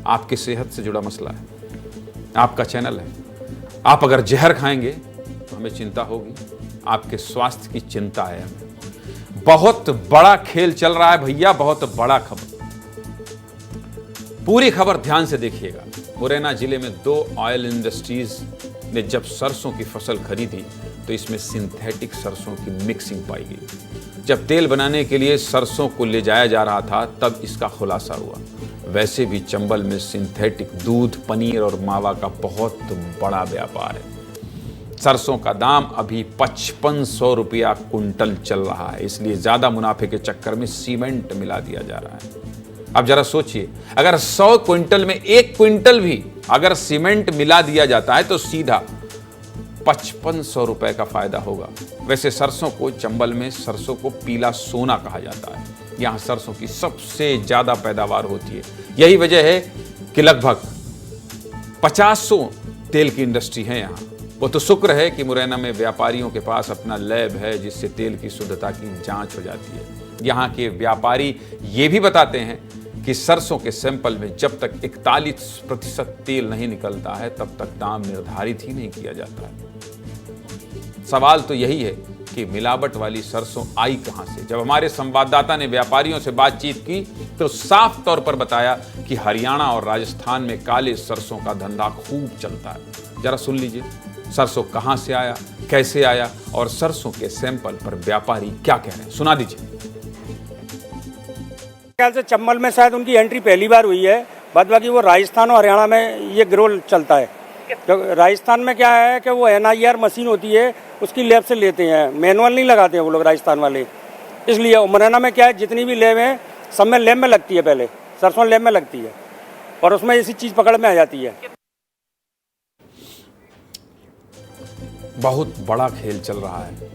S1: आपके सेहत से जुड़ा मसला है। आपका चैनल है। आप अगर जहर खाएंगे तो हमें चिंता होगी। आपके स्वास्थ्य की चिंता है हमें। बहुत बड़ा खेल चल रहा है भैया, बहुत बड़ा खबर। पूरी खबर ध्यान से देखिएगा। मुरैना जिले में 2 ऑयल इंडस्ट्रीज ने जब सरसों की फसल खरीदी तो इसमें सिंथेटिक सरसों की मिक्सिंग पाई गई। जब तेल बनाने के लिए सरसों को ले जाया जा रहा था तब इसका खुलासा हुआ। वैसे भी चंबल में सिंथेटिक दूध, पनीर और मावा का बहुत बड़ा व्यापार है। सरसों का दाम अभी 5500 रुपया कुंटल चल रहा है। इसलिए ज्यादा मुनाफे के चक्कर में सीमेंट मिला दिया जा रहा है। अब जरा सोचिए, अगर 100 क्विंटल में 1 क्विंटल भी अगर सीमेंट मिला दिया जाता है तो सीधा 5500 रुपए का फायदा होगा। वैसे सरसों को चंबल में सरसों को पीला सोना कहा जाता है। यहाँ सरसों की सबसे ज्यादा पैदावार होती है। यही वजह है कि लगभग 500 तेल की इंडस्ट्री है यहाँ। वो तो शुक्र है कि मुरैना में व्यापारियों के पास अपना लैब है जिससे तेल की शुद्धता की जांच हो जाती है। यहाँ के व्यापारी ये भी बताते हैं कि सरसों के सैंपल में जब तक 41% तेल नहीं निकलता है तब तक दाम निर्धारित ही नहीं किया जाता है। सवाल तो यही है कि मिलावट वाली सरसों आई कहां से? जब हमारे संवाददाता ने व्यापारियों से बातचीत की तो साफ तौर पर बताया कि हरियाणा और राजस्थान में काले सरसों का धंधा खूब चलता है। जरा सुन लीजिए, सरसों कहां से आया, कैसे आया और सरसों के सैंपल पर व्यापारी क्या कह रहे हैं, सुना दीजिए।
S4: ख्याल से चंबल में शायद उनकी एंट्री पहली बार हुई है। बाद बाकी वो राजस्थान और हरियाणा में ये गिरोह चलता है। तो राजस्थान में क्या है कि वो NIR मशीन होती है उसकी लैब से लेते हैं, मैनुअल नहीं लगाते हैं वो लोग राजस्थान वाले। इसलिए मुरैना में क्या है, जितनी भी लैब हैं सब में लैब में लगती है, पहले सरसों लैब में लगती है और उसमें ऐसी चीज़ पकड़ में आ जाती है।
S1: बहुत बड़ा खेल चल रहा है।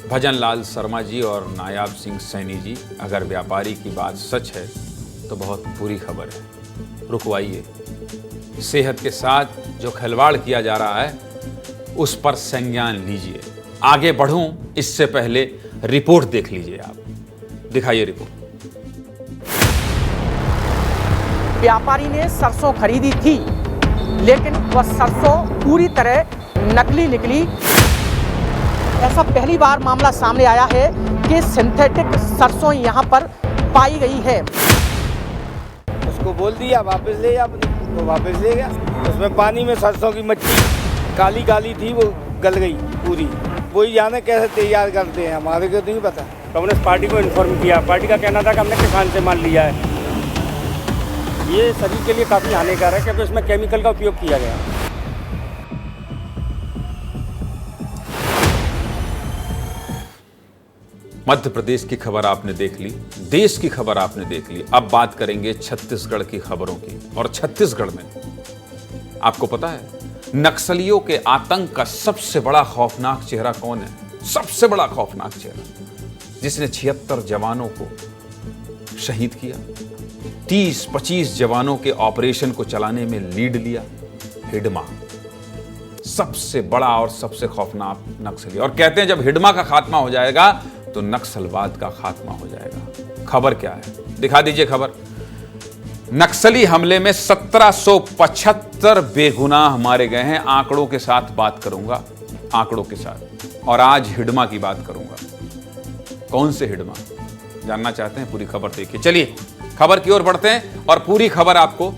S1: भजन लाल शर्मा जी और नायाब सिंह सैनी जी, अगर व्यापारी की बात सच है तो बहुत बुरी खबर है। रुकवाइए, सेहत के साथ जो खिलवाड़ किया जा रहा है उस पर संज्ञान लीजिए। आगे बढ़ूं इससे पहले रिपोर्ट देख लीजिए। आप दिखाइए रिपोर्ट।
S22: व्यापारी ने सरसों खरीदी थी लेकिन वह सरसों पूरी तरह नकली निकली। ऐसा पहली बार मामला सामने आया है कि सिंथेटिक सरसों यहां पर पाई गई है।
S3: उसको बोल दिया वापस ले जा, वो वापस ले गया। उसमें पानी में सरसों की मच्छी काली काली थी, वो गल गई पूरी। वही जाने कैसे तैयार करते हैं, हमारे को नहीं पता।
S4: कम्युनिस्ट पार्टी को इन्फॉर्म किया, पार्टी का कहना था कि हमने किसान से माल लिया है। ये शरीर के लिए काफ़ी हानिकारक है क्योंकि इसमें केमिकल का उपयोग किया गया है।
S1: मध्य प्रदेश की खबर आपने देख ली, देश की खबर आपने देख ली। अब बात करेंगे छत्तीसगढ़ की खबरों की। और छत्तीसगढ़ में आपको पता है नक्सलियों के आतंक का सबसे बड़ा खौफनाक चेहरा कौन है? सबसे बड़ा खौफनाक चेहरा जिसने 76 जवानों को शहीद किया, 30-25 जवानों के ऑपरेशन को चलाने में लीड लिया, हिडमा। सबसे बड़ा और सबसे खौफनाक नक्सली। और कहते हैं जब हिडमा का खात्मा हो जाएगा तो नक्सलवाद का खात्मा हो जाएगा। खबर क्या है, दिखा दीजिए खबर। नक्सली हमले में 1775 बेगुनाह मारे गए हैं। आंकड़ों के साथ बात करूंगा, आंकड़ों के साथ। और आज हिडमा की बात करूंगा। कौन से हिडमा जानना चाहते हैं? पूरी खबर देखिए। चलिए खबर की ओर बढ़ते हैं और पूरी खबर आपको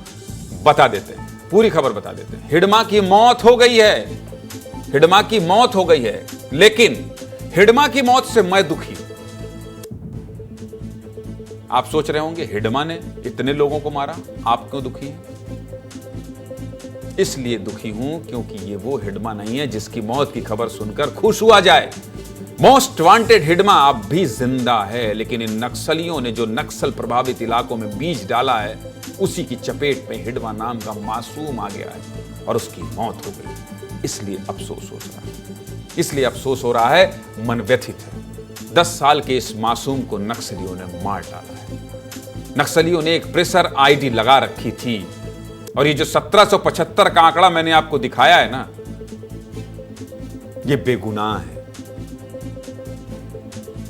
S1: बता देते हैं। पूरी खबर बता देते हैं। हिडमा की मौत हो गई है, हिडमा की मौत हो गई है, लेकिन हिडमा की मौत से मैं दुखी। आप सोच रहे होंगे हिडमा ने इतने लोगों को मारा, आप क्यों दुखी हैं? इसलिए दुखी हूं क्योंकि ये वो हिडमा नहीं है जिसकी मौत की खबर सुनकर खुश हुआ जाए। मोस्ट वांटेड हिडमा अब भी जिंदा है, लेकिन इन नक्सलियों ने जो नक्सल प्रभावित इलाकों में बीज डाला है उसी की चपेट में हिडमा नाम का मासूम आ गया है और उसकी मौत हो गई। इसलिए अफसोस हो रहा है, इसलिए अफसोस हो रहा है, मन व्यथित है। 10 साल के इस मासूम को नक्सलियों ने मार डाला है। नक्सलियों ने एक प्रेशर आईडी लगा रखी थी और ये जो 1775 का आंकड़ा मैंने आपको दिखाया है ना, ये बेगुनाह है।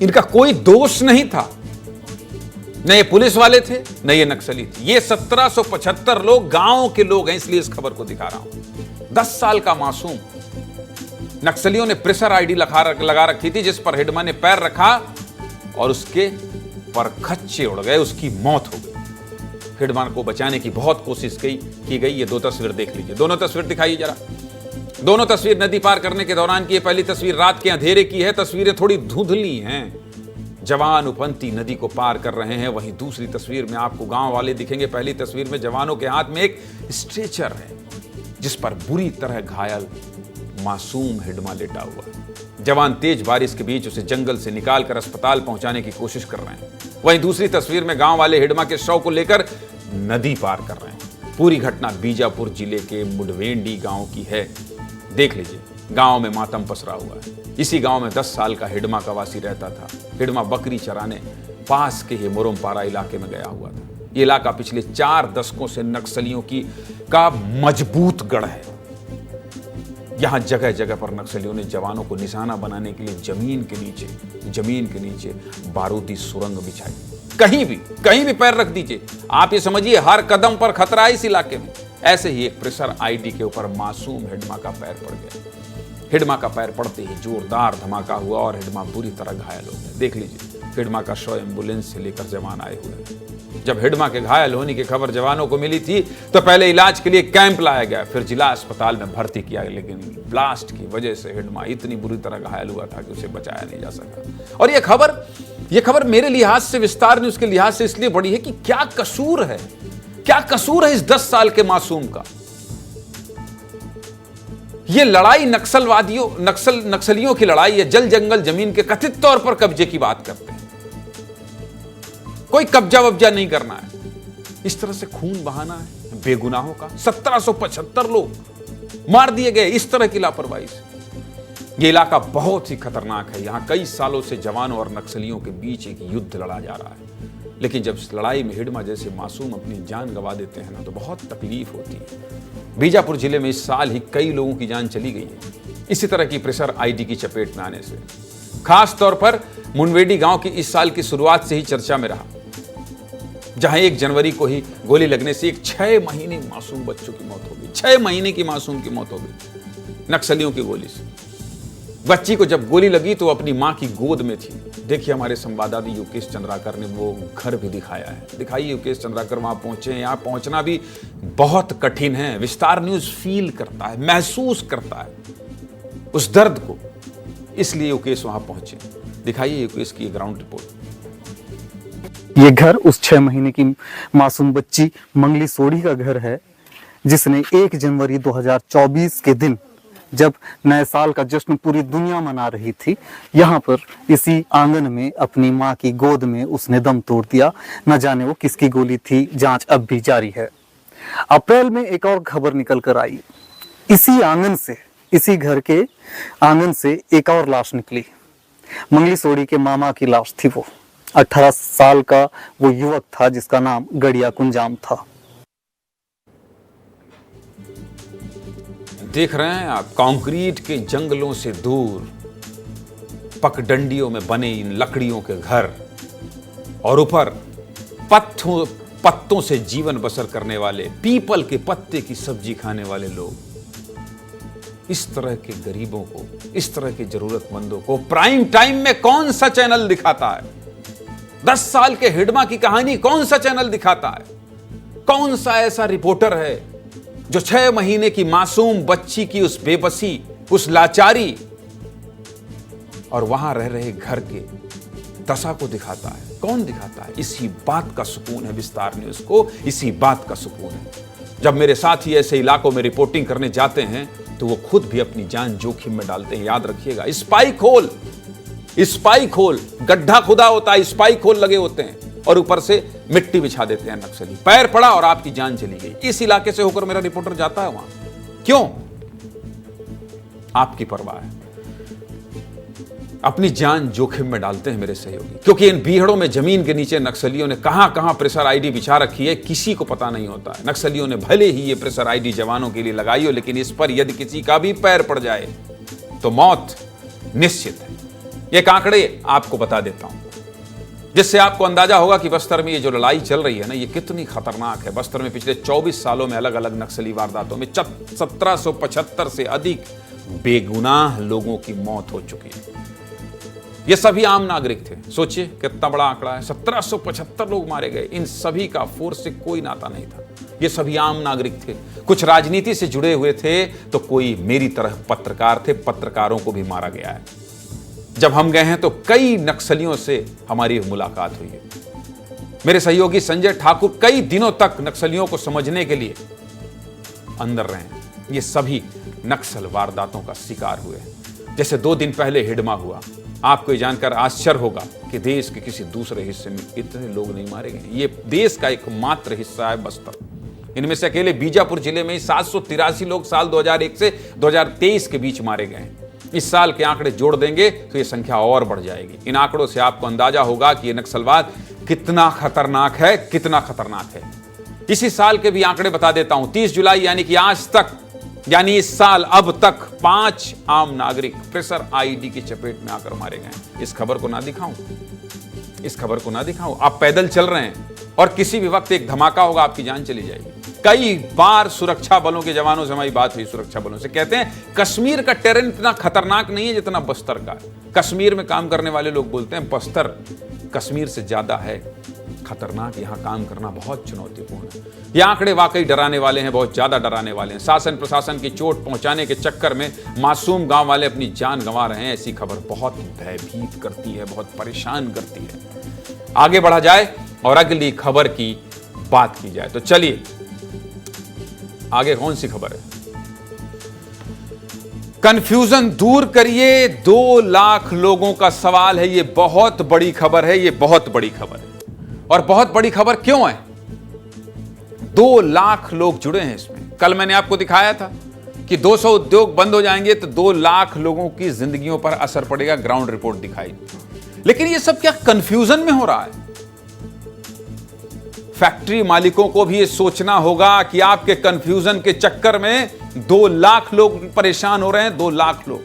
S1: इनका कोई दोष नहीं था, न ये पुलिस वाले थे न ये नक्सली थे। ये 1775 लोग गांव के लोग हैं, इसलिए इस खबर को दिखा रहा हूं। 10 साल का मासूम, नक्सलियों ने प्रेशर आईडी लगा रखी थी जिस पर हिडमा ने पैर रखा और उसके परखच्चे उड़ गए, उसकी मौत हो गई। हिडमा को बचाने की बहुत कोशिश की गई। ये 2 तस्वीर देख लीजिए, दोनों तस्वीर दिखाइए जरा। दोनों तस्वीर नदी पार करने के दौरान की है। पहली तस्वीर रात के अंधेरे की है, तस्वीरें थोड़ी धुंधली हैं। जवान उपंती नदी को पार कर रहे हैं। वहीं दूसरी तस्वीर में आपको गांव वाले दिखेंगे। पहली तस्वीर में जवानों के हाथ में एक स्ट्रेचर है जिस पर बुरी तरह घायल मासूम हिडमा लेटा हुआ है। जवान तेज बारिश के बीच उसे जंगल से निकालकर अस्पताल पहुंचाने की कोशिश कर रहे हैं। वहीं दूसरी तस्वीर में गांव वाले हिडमा के शव को लेकर नदी पार कर रहे हैं। पूरी घटना बीजापुर जिले के मुडवेंडी गांव की है। देख लीजिए, गांव में मातम पसरा हुआ है। इसी गांव में 10 साल का हिडमा का वासी रहता था। हिडमा बकरी चराने पास के ही मुरमपारा इलाके में गया हुआ था। ये इलाका पिछले 4 दशकों से नक्सलियों का मजबूत गढ़ है। यहां जगह जगह पर नक्सलियों ने जवानों को निशाना बनाने के लिए जमीन के नीचे बारूदी सुरंग बिछाई। कहीं भी पैर रख दीजिए, आप ये समझिए हर कदम पर खतरा है इस इलाके में। ऐसे ही एक प्रेशर आईडी के ऊपर मासूम हिडमा का पैर पड़ गया। हिडमा का पैर पड़ते ही जोरदार धमाका हुआ और हिडमा बुरी तरह घायल हो गया। देख लीजिए, हिडमा का शव एम्बुलेंस से लेकर जवान आए हुए हैं। जब हिडमा के घायल होने की खबर जवानों को मिली थी तो पहले इलाज के लिए कैंप लाया गया, फिर जिला अस्पताल में भर्ती किया, लेकिन ब्लास्ट की वजह से हिडमा इतनी बुरी तरह घायल हुआ था कि उसे बचाया नहीं जा सका। और यह खबर मेरे लिहाज से, विस्तार न्यूज के लिहाज से इसलिए बड़ी है कि क्या कसूर है इस 10 साल के मासूम का। यह लड़ाई नक्सलियों की लड़ाई है। जल जंगल जमीन के कथित तौर पर कब्जे की बात करते हैं। कोई कब्जा वब्जा नहीं करना है, इस तरह से खून बहाना है बेगुनाहों का। 1775 लोग मार दिए गए इस तरह की लापरवाही से। यह इलाका बहुत ही खतरनाक है। यहां कई सालों से जवानों और नक्सलियों के बीच एक युद्ध लड़ा जा रहा है। लेकिन जब इस लड़ाई में हिडमा जैसे मासूम अपनी जान गंवा देते हैं ना, तो बहुत तकलीफ होती है। बीजापुर जिले में इस साल ही कई लोगों की जान चली गई है इसी तरह की प्रेशर आईडी की चपेट में आने से। खास तौर पर मुनवेडी गांव की इस साल की शुरुआत से ही चर्चा में रहा, जहां 1 जनवरी को ही गोली लगने से एक 6 महीने मासूम बच्चों की मौत हो गई। 6 महीने की मासूम की मौत हो गई नक्सलियों की गोली से। बच्ची को जब गोली लगी तो अपनी मां की गोद में थी। देखिए, हमारे संवाददाता युकेश चंद्राकर ने वो घर भी दिखाया है। दिखाइए युकेश चंद्राकर, वहां पहुंचे। यहां पहुंचना भी बहुत कठिन है। विस्तार न्यूज फील करता है, महसूस करता है उस दर्द को, इसलिए योगेश वहां पहुंचे। दिखाइए योगेश की ग्राउंड रिपोर्ट।
S2: ये घर उस 6 महीने की मासूम बच्ची मंगली सोढ़ी का घर है, जिसने 1 जनवरी 2024 के दिन, जब नए साल का जश्न पूरी दुनिया मना रही थी, यहाँ पर इसी आंगन में अपनी माँ की गोद में उसने दम तोड़ दिया। न जाने वो किसकी गोली थी, जांच अब भी जारी है। अप्रैल में एक और खबर निकल कर आई। इसी आंगन से, इसी घर के आंगन से एक और लाश निकली। मंगली सोढ़ी के मामा की लाश थी वो। 18 साल का वो युवक था जिसका नाम गड़िया कुंजाम था।
S1: देख रहे हैं आप, कंक्रीट के जंगलों से दूर पगडंडियों में बने इन लकड़ियों के घर और ऊपर पत्तों से जीवन बसर करने वाले, पीपल के पत्ते की सब्जी खाने वाले लोग। इस तरह के गरीबों को, इस तरह के जरूरतमंदों को प्राइम टाइम में कौन सा चैनल दिखाता है? 10 साल के हिडमा की कहानी कौन सा चैनल दिखाता है? कौन सा ऐसा रिपोर्टर है जो 6 महीने की मासूम बच्ची की उस बेबसी, उस लाचारी और वहां रह रहे घर के दशा को दिखाता है? कौन दिखाता है? इसी बात का सुकून है विस्तार न्यूज को, इसी बात का सुकून है। जब मेरे साथी ऐसे इलाकों में रिपोर्टिंग करने जाते हैं तो वो खुद भी अपनी जान जोखिम में डालते हैं। याद रखिएगा, स्पाइक होल, गड्ढा खुदा होता है, स्पाइक होल लगे होते हैं और ऊपर से मिट्टी बिछा देते हैं नक्सली। पैर पड़ा और आपकी जान चली गई। इस इलाके से होकर मेरा रिपोर्टर जाता है वहां। क्यों? आपकी परवाह है। अपनी जान जोखिम में डालते हैं मेरे सहयोगी, क्योंकि इन बीहड़ों में जमीन के नीचे नक्सलियों ने कहां प्रेशर आईडी बिछा रखी है किसी को पता नहीं होता है। नक्सलियों ने भले ही ये प्रेशर आईडी जवानों के लिए लगाई हो, लेकिन इस पर यदि किसी का भी पैर पड़ जाए तो मौत निश्चित है। ये आंकड़े आपको बता देता हूं, जिससे आपको अंदाजा होगा कि बस्तर में ये जो लड़ाई चल रही है ना, ये कितनी खतरनाक है। बस्तर में पिछले 24 सालों में अलग अलग नक्सली वारदातों में 1775 से अधिक बेगुनाह लोगों की मौत हो चुकी है। ये सभी आम नागरिक थे। सोचिए कितना बड़ा आंकड़ा है। 1775 लोग मारे गए। इन सभी का फोर्स से कोई नाता नहीं था। ये सभी आम नागरिक थे। कुछ राजनीति से जुड़े हुए थे तो कोई मेरी तरह पत्रकार थे। पत्रकारों को भी मारा गया है। जब हम गए हैं तो कई नक्सलियों से हमारी मुलाकात हुई है। मेरे सहयोगी संजय ठाकुर कई दिनों तक नक्सलियों को समझने के लिए अंदर रहे। ये सभी नक्सल वारदातों का शिकार हुए। जैसे 2 दिन पहले हिडमा हुआ। आपको ये जानकर आश्चर्य होगा कि देश के किसी दूसरे हिस्से में इतने लोग नहीं मारे गए। ये देश का एकमात्र हिस्सा है बस्तर। इनमें से अकेले बीजापुर जिले में 783 लोग साल 2001 से 2023 के बीच मारे गए हैं। इस साल के आंकड़े जोड़ देंगे तो ये संख्या और बढ़ जाएगी। इन आंकड़ों से आपको अंदाजा होगा कि ये नक्सलवाद कितना खतरनाक है, कितना खतरनाक है। इसी साल के भी आंकड़े बता देता हूं। 30 जुलाई यानी कि आज तक, यानी इस साल अब तक 5 आम नागरिक प्रेशर आईडी की चपेट में आकर मारे गए। इस खबर को ना दिखाऊं, इस खबर को ना दिखाऊं। आप पैदल चल रहे हैं और किसी भी वक्त एक धमाका होगा, आपकी जान चली जाएगी। कई बार सुरक्षा बलों के जवानों से हमारी बात हुई। सुरक्षा बलों से कहते हैं कश्मीर का टेरेन इतना खतरनाक नहीं है जितना बस्तर का है। कश्मीर में काम करने वाले लोग बोलते हैं बस्तर कश्मीर से ज्यादा है खतरनाक। यहां काम करना बहुत चुनौतीपूर्ण है। ये आंकड़े वाकई डराने वाले हैं, बहुत ज्यादा डराने वाले हैं। शासन प्रशासन की चोट पहुंचाने के चक्कर में मासूम गांव वाले अपनी जान गंवा रहे हैं। ऐसी खबर बहुत भयभीत करती है, बहुत परेशान करती है। आगे बढ़ा जाए और अगली खबर की बात की जाए तो चलिए आगे कौन सी खबर है? कंफ्यूजन दूर करिए, 2 लाख लोगों का सवाल है। ये बहुत बड़ी खबर है, ये बहुत बड़ी खबर है। और बहुत बड़ी खबर क्यों है? 2 लाख लोग जुड़े हैं इसमें। कल मैंने आपको दिखाया था कि 200 उद्योग बंद हो जाएंगे तो 2 लाख लोगों की जिंदगियों पर असर पड़ेगा। ग्राउंड रिपोर्ट दिखाई। लेकिन ये सब क्या कंफ्यूजन में हो रहा है? फैक्ट्री मालिकों को भी ये सोचना होगा कि आपके कंफ्यूजन के चक्कर में 2 लाख लोग परेशान हो रहे हैं। 2 लाख लोग।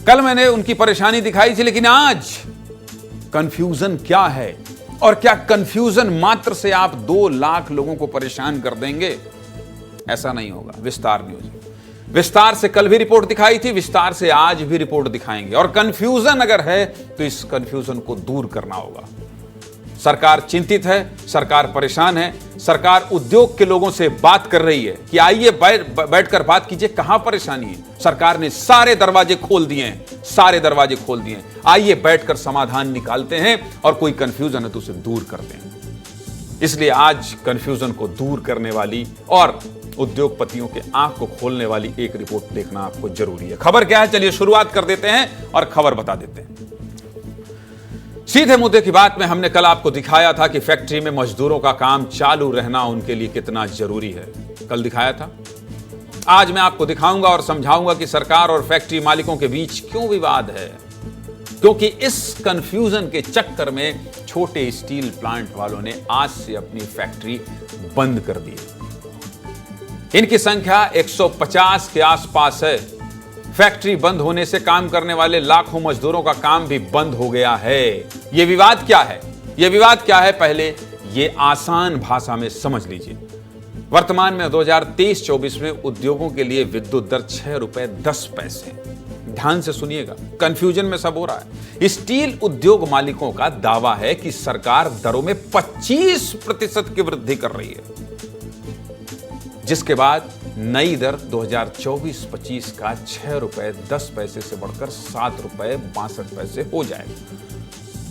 S1: कल मैंने उनकी परेशानी दिखाई थी, लेकिन आज कंफ्यूजन क्या है और क्या कंफ्यूजन मात्र से आप 2 लाख लोगों को परेशान कर देंगे? ऐसा नहीं होगा। विस्तार न्यूज, विस्तार से कल भी रिपोर्ट दिखाई थी, विस्तार से आज भी रिपोर्ट दिखाएंगे। और कंफ्यूजन अगर है तो इस कंफ्यूजन को दूर करना होगा। सरकार चिंतित है, सरकार परेशान है, सरकार उद्योग के लोगों से बात कर रही है कि आइए बैठकर बात कीजिए, कहां परेशानी है। सरकार ने सारे दरवाजे खोल दिए हैं, सारे दरवाजे खोल दिए हैं। आइए बैठकर समाधान निकालते हैं और कोई कंफ्यूजन है तो उसे दूर करते हैं। इसलिए आज कंफ्यूजन को दूर करने वाली और उद्योगपतियों के आंख को खोलने वाली एक रिपोर्ट देखना आपको जरूरी है। खबर क्या है, चलिए शुरुआत कर देते हैं और खबर बता देते हैं। सीधे मुद्दे की बात में हमने कल आपको दिखाया था कि फैक्ट्री में मजदूरों का काम चालू रहना उनके लिए कितना जरूरी है। कल दिखाया था। आज मैं आपको दिखाऊंगा और समझाऊंगा कि सरकार और फैक्ट्री मालिकों के बीच क्यों विवाद है, क्योंकि इस कंफ्यूजन के चक्कर में छोटे स्टील प्लांट वालों ने आज से अपनी फैक्ट्री बंद कर दी। इनकी संख्या 150 के आसपास है। फैक्ट्री बंद होने से काम करने वाले लाखों मजदूरों का काम भी बंद हो गया है। यह विवाद क्या है? यह विवाद क्या है, पहले यह आसान भाषा में समझ लीजिए। वर्तमान में 2023-24 में उद्योगों के लिए विद्युत दर 6 रुपए 10 पैसे। ध्यान से सुनिएगा, कंफ्यूजन में सब हो रहा है। स्टील उद्योग मालिकों का दावा है कि सरकार दरों में 25% की वृद्धि कर रही है, जिसके बाद नई दर 2024-25 का 6 रुपए 10 पैसे से बढ़कर 7 रुपए 62 पैसे हो जाएगा।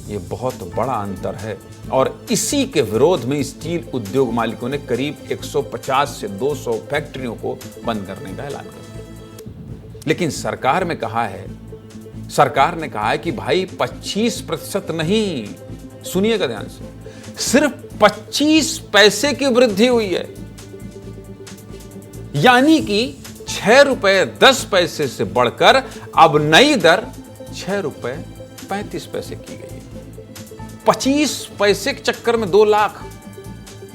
S1: यह बहुत बड़ा अंतर है और इसी के विरोध में स्टील उद्योग मालिकों ने करीब 150 से 200 फैक्ट्रियों को बंद करने का ऐलान कर दिया। लेकिन सरकार ने कहा है कि भाई 25% नहीं, सुनिएगा ध्यान से, सिर्फ 25 पैसे की वृद्धि हुई है, यानी कि 6 रुपए 10 पैसे से बढ़कर अब नई दर 6 रुपए 35 पैसे की गई है। 25 पैसे के चक्कर में 2 लाख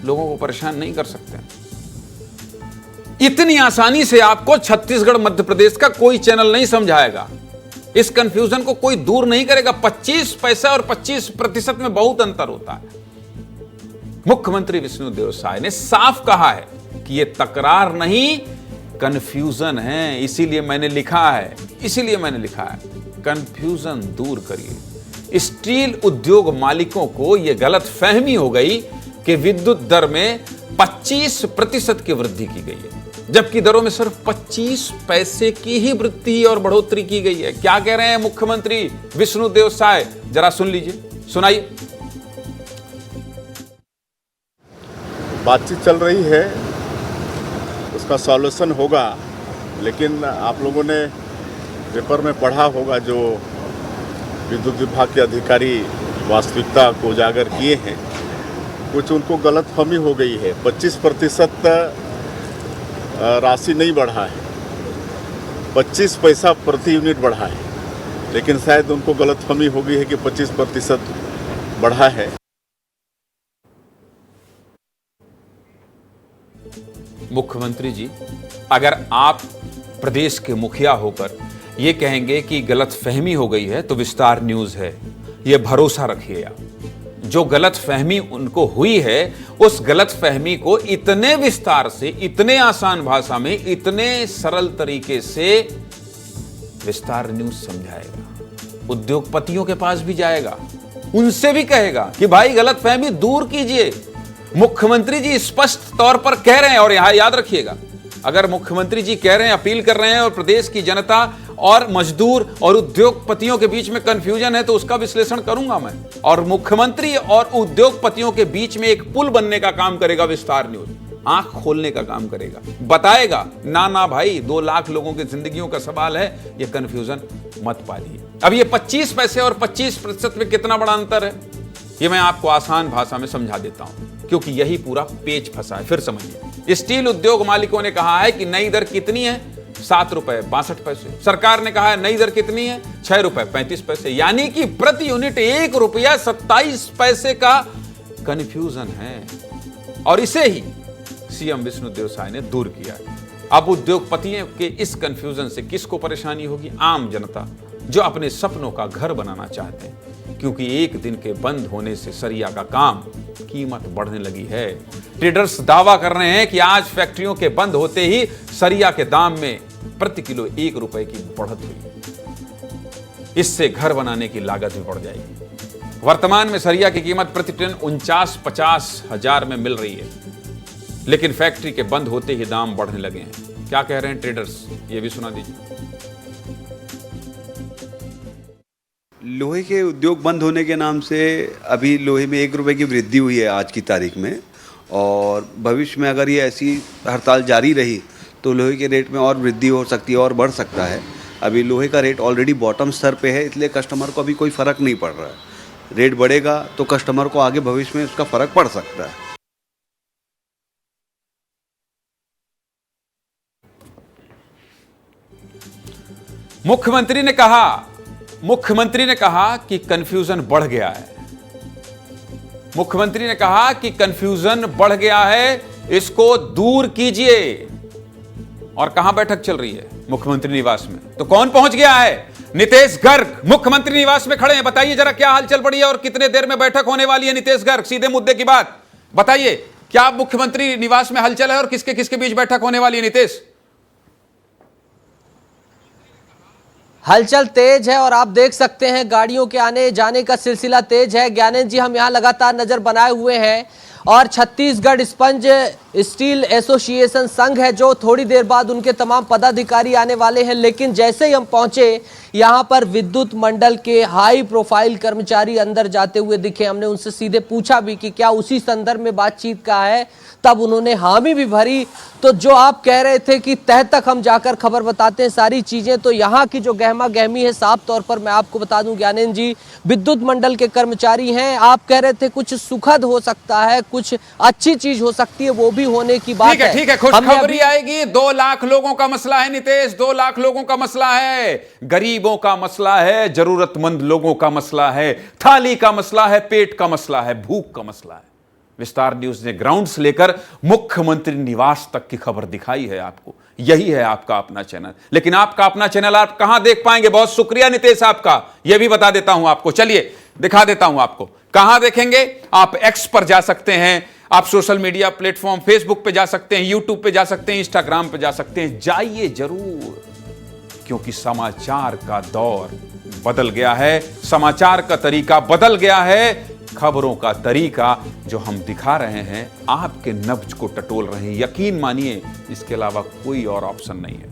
S1: लोगों को परेशान नहीं कर सकते। इतनी आसानी से आपको छत्तीसगढ़ मध्य प्रदेश का कोई चैनल नहीं समझाएगा। इस कंफ्यूजन को कोई दूर नहीं करेगा। 25 पैसा और 25% में बहुत अंतर होता है। मुख्यमंत्री विष्णुदेव साय ने साफ कहा है कि यह तकरार नहीं, कंफ्यूजन है। इसीलिए मैंने लिखा है कंफ्यूजन दूर करिए। स्टील उद्योग मालिकों को यह गलत फहमी हो गई कि विद्युत दर में 25% की वृद्धि की गई है, जबकि दरों में सिर्फ 25 पैसे की ही वृद्धि और बढ़ोतरी की गई है। क्या कह रहे हैं मुख्यमंत्री विष्णुदेव साय, जरा सुन लीजिए, सुनाइए।
S5: बातचीत चल रही है, उसका सॉल्यूशन होगा, लेकिन आप लोगों ने पेपर में पढ़ा होगा जो विद्युत विभाग के अधिकारी वास्तविकता को उजागर किए हैं, कुछ उनको गलतफहमी हो गई है। 25% राशि नहीं बढ़ा है, 25 पैसा प्रति यूनिट बढ़ा है, लेकिन शायद उनको गलतफहमी हो गई है कि 25% बढ़ा है।
S1: मुख्यमंत्री जी, अगर आप प्रदेश के मुखिया होकर यह कहेंगे कि गलतफहमी हो गई है तो विस्तार न्यूज है, यह भरोसा रखिए आप। जो गलतफहमी उनको हुई है, उस गलतफहमी को इतने विस्तार से, इतने आसान भाषा में, इतने सरल तरीके से विस्तार न्यूज समझाएगा। उद्योगपतियों के पास भी जाएगा, उनसे भी कहेगा कि भाई गलतफहमी दूर कीजिए। मुख्यमंत्री जी स्पष्ट तौर पर कह रहे हैं, और यहां याद रखिएगा, अगर मुख्यमंत्री जी कह रहे हैं, अपील कर रहे हैं और प्रदेश की जनता और मजदूर और उद्योगपतियों के बीच में कंफ्यूजन है, तो उसका विश्लेषण करूंगा मैं। और मुख्यमंत्री और उद्योगपतियों के बीच में एक पुल बनने का काम करेगा विस्तार न्यूज, आंख खोलने का काम करेगा, बताएगा ना भाई 2 लाख लोगों की जिंदगियों का सवाल है, यह कंफ्यूजन मत पालिए। अब ये 25 पैसे और 25% में कितना बड़ा अंतर है, ये मैं आपको आसान भाषा में समझा देता हूं, क्योंकि यही पूरा पेच फंसा है। फिर समझिए, स्टील उद्योग मालिकों ने कहा है कि नई दर कितनी है, 7 रुपए 62 पैसे। सरकार ने कहा है नई दर कितनी है, 6 रुपए 35 पैसे, यानी कि प्रति यूनिट 1 रुपया 27 पैसे का कंफ्यूजन है। और इसे ही सीएम विष्णुदेव साय ने दूर किया है। अब उद्योगपतियों के इस कंफ्यूजन से किसको परेशानी होगी? आम जनता, जो अपने सपनों का घर बनाना चाहते हैं, क्योंकि एक दिन के बंद होने से सरिया का काम कीमत बढ़ने लगी है। ट्रेडर्स दावा कर रहे हैं कि आज फैक्ट्रियों के बंद होते ही सरिया के दाम में प्रति किलो 1 रुपए की बढ़त हुई। इससे घर बनाने की लागत भी बढ़ जाएगी। वर्तमान में सरिया की कीमत प्रति टन 49-50 हजार में मिल रही है, लेकिन फैक्ट्री के बंद होते ही दाम बढ़ने लगे हैं। क्या कह रहे हैं ट्रेडर्स, ये भी सुना दीजिए।
S7: लोहे के उद्योग बंद होने के नाम से अभी लोहे में 1 रुपए की वृद्धि हुई है आज की तारीख में, और भविष्य में अगर ये ऐसी हड़ताल जारी रही तो लोहे के रेट में और वृद्धि हो सकती है और बढ़ सकता है। अभी लोहे का रेट ऑलरेडी बॉटम स्तर पे है, इसलिए कस्टमर को अभी कोई फ़र्क नहीं पड़ रहा है। रेट बढ़ेगा तो कस्टमर को आगे भविष्य में उसका फ़र्क पड़ सकता है।
S1: मुख्यमंत्री ने कहा कि कंफ्यूजन बढ़ गया है। मुख्यमंत्री ने कहा कि कंफ्यूजन बढ़ गया है, इसको दूर कीजिए। और कहां बैठक चल रही है? मुख्यमंत्री निवास में। तो कौन पहुंच गया है? नीतीश गर्ग मुख्यमंत्री निवास में खड़े हैं। बताइए जरा क्या हालचाल बढ़ी है और कितने देर में बैठक होने वाली है? नीतीश गर्ग, सीधे मुद्दे की बात बताइए, क्या मुख्यमंत्री निवास में हलचल है और किसके किसके बीच बैठक होने वाली है? नीतीश,
S8: हलचल तेज है और आप देख सकते हैं गाड़ियों के आने जाने का सिलसिला तेज है। ज्ञानेंद्र जी, हम यहाँ लगातार नजर बनाए हुए हैं और छत्तीसगढ़ स्पंज स्टील एसोसिएशन संघ है जो थोड़ी देर बाद उनके तमाम पदाधिकारी आने वाले हैं, लेकिन जैसे ही हम पहुंचे यहाँ पर विद्युत मंडल के हाई प्रोफाइल कर्मचारी अंदर जाते हुए दिखे। हमने उनसे सीधे पूछा भी कि क्या उसी संदर्भ में बातचीत का है, तब उन्होंने हामी भी भरी। तो जो आप कह रहे थे कि तह तक हम जाकर खबर बताते हैं सारी चीजें, तो यहाँ की जो गहमा गहमी है साफ तौर पर मैं आपको बता दूं ज्ञानेंद्र जी, विद्युत मंडल के कर्मचारी हैं। आप कह रहे थे कुछ सुखद हो सकता है, कुछ अच्छी चीज हो सकती है, वो भी होने की बात है।
S1: ठीक है, खुशखबरी आएगी। 2 लाख लोगों का मसला है नीतीश, 2 लाख लोगों का मसला है, गरीबों का मसला है, जरूरतमंद लोगों का मसला है, थाली का मसला है, पेट का मसला है, भूख का मसला है। विस्तार न्यूज ने ग्राउंड से लेकर मुख्यमंत्री निवास तक की खबर दिखाई है आपको। यही है आपका अपना चैनल, लेकिन आपका अपना चैनल आप कहां देख पाएंगे? बहुत शुक्रिया नीतीश आपका, यह भी बता देता हूं आपको। चलिए दिखा देता हूं आपको कहां देखेंगे। आप एक्स पर जा सकते हैं, आप सोशल मीडिया प्लेटफॉर्म फेसबुक पे जा सकते हैं, यूट्यूब पे जा सकते हैं, इंस्टाग्राम पे जा सकते हैं। जाइए जरूर, क्योंकि समाचार का दौर बदल गया है, समाचार का तरीका बदल गया है। खबरों का तरीका जो हम दिखा रहे हैं आपके नब्ज को टटोल रहे हैं। यकीन मानिए, इसके अलावा कोई और ऑप्शन नहीं है।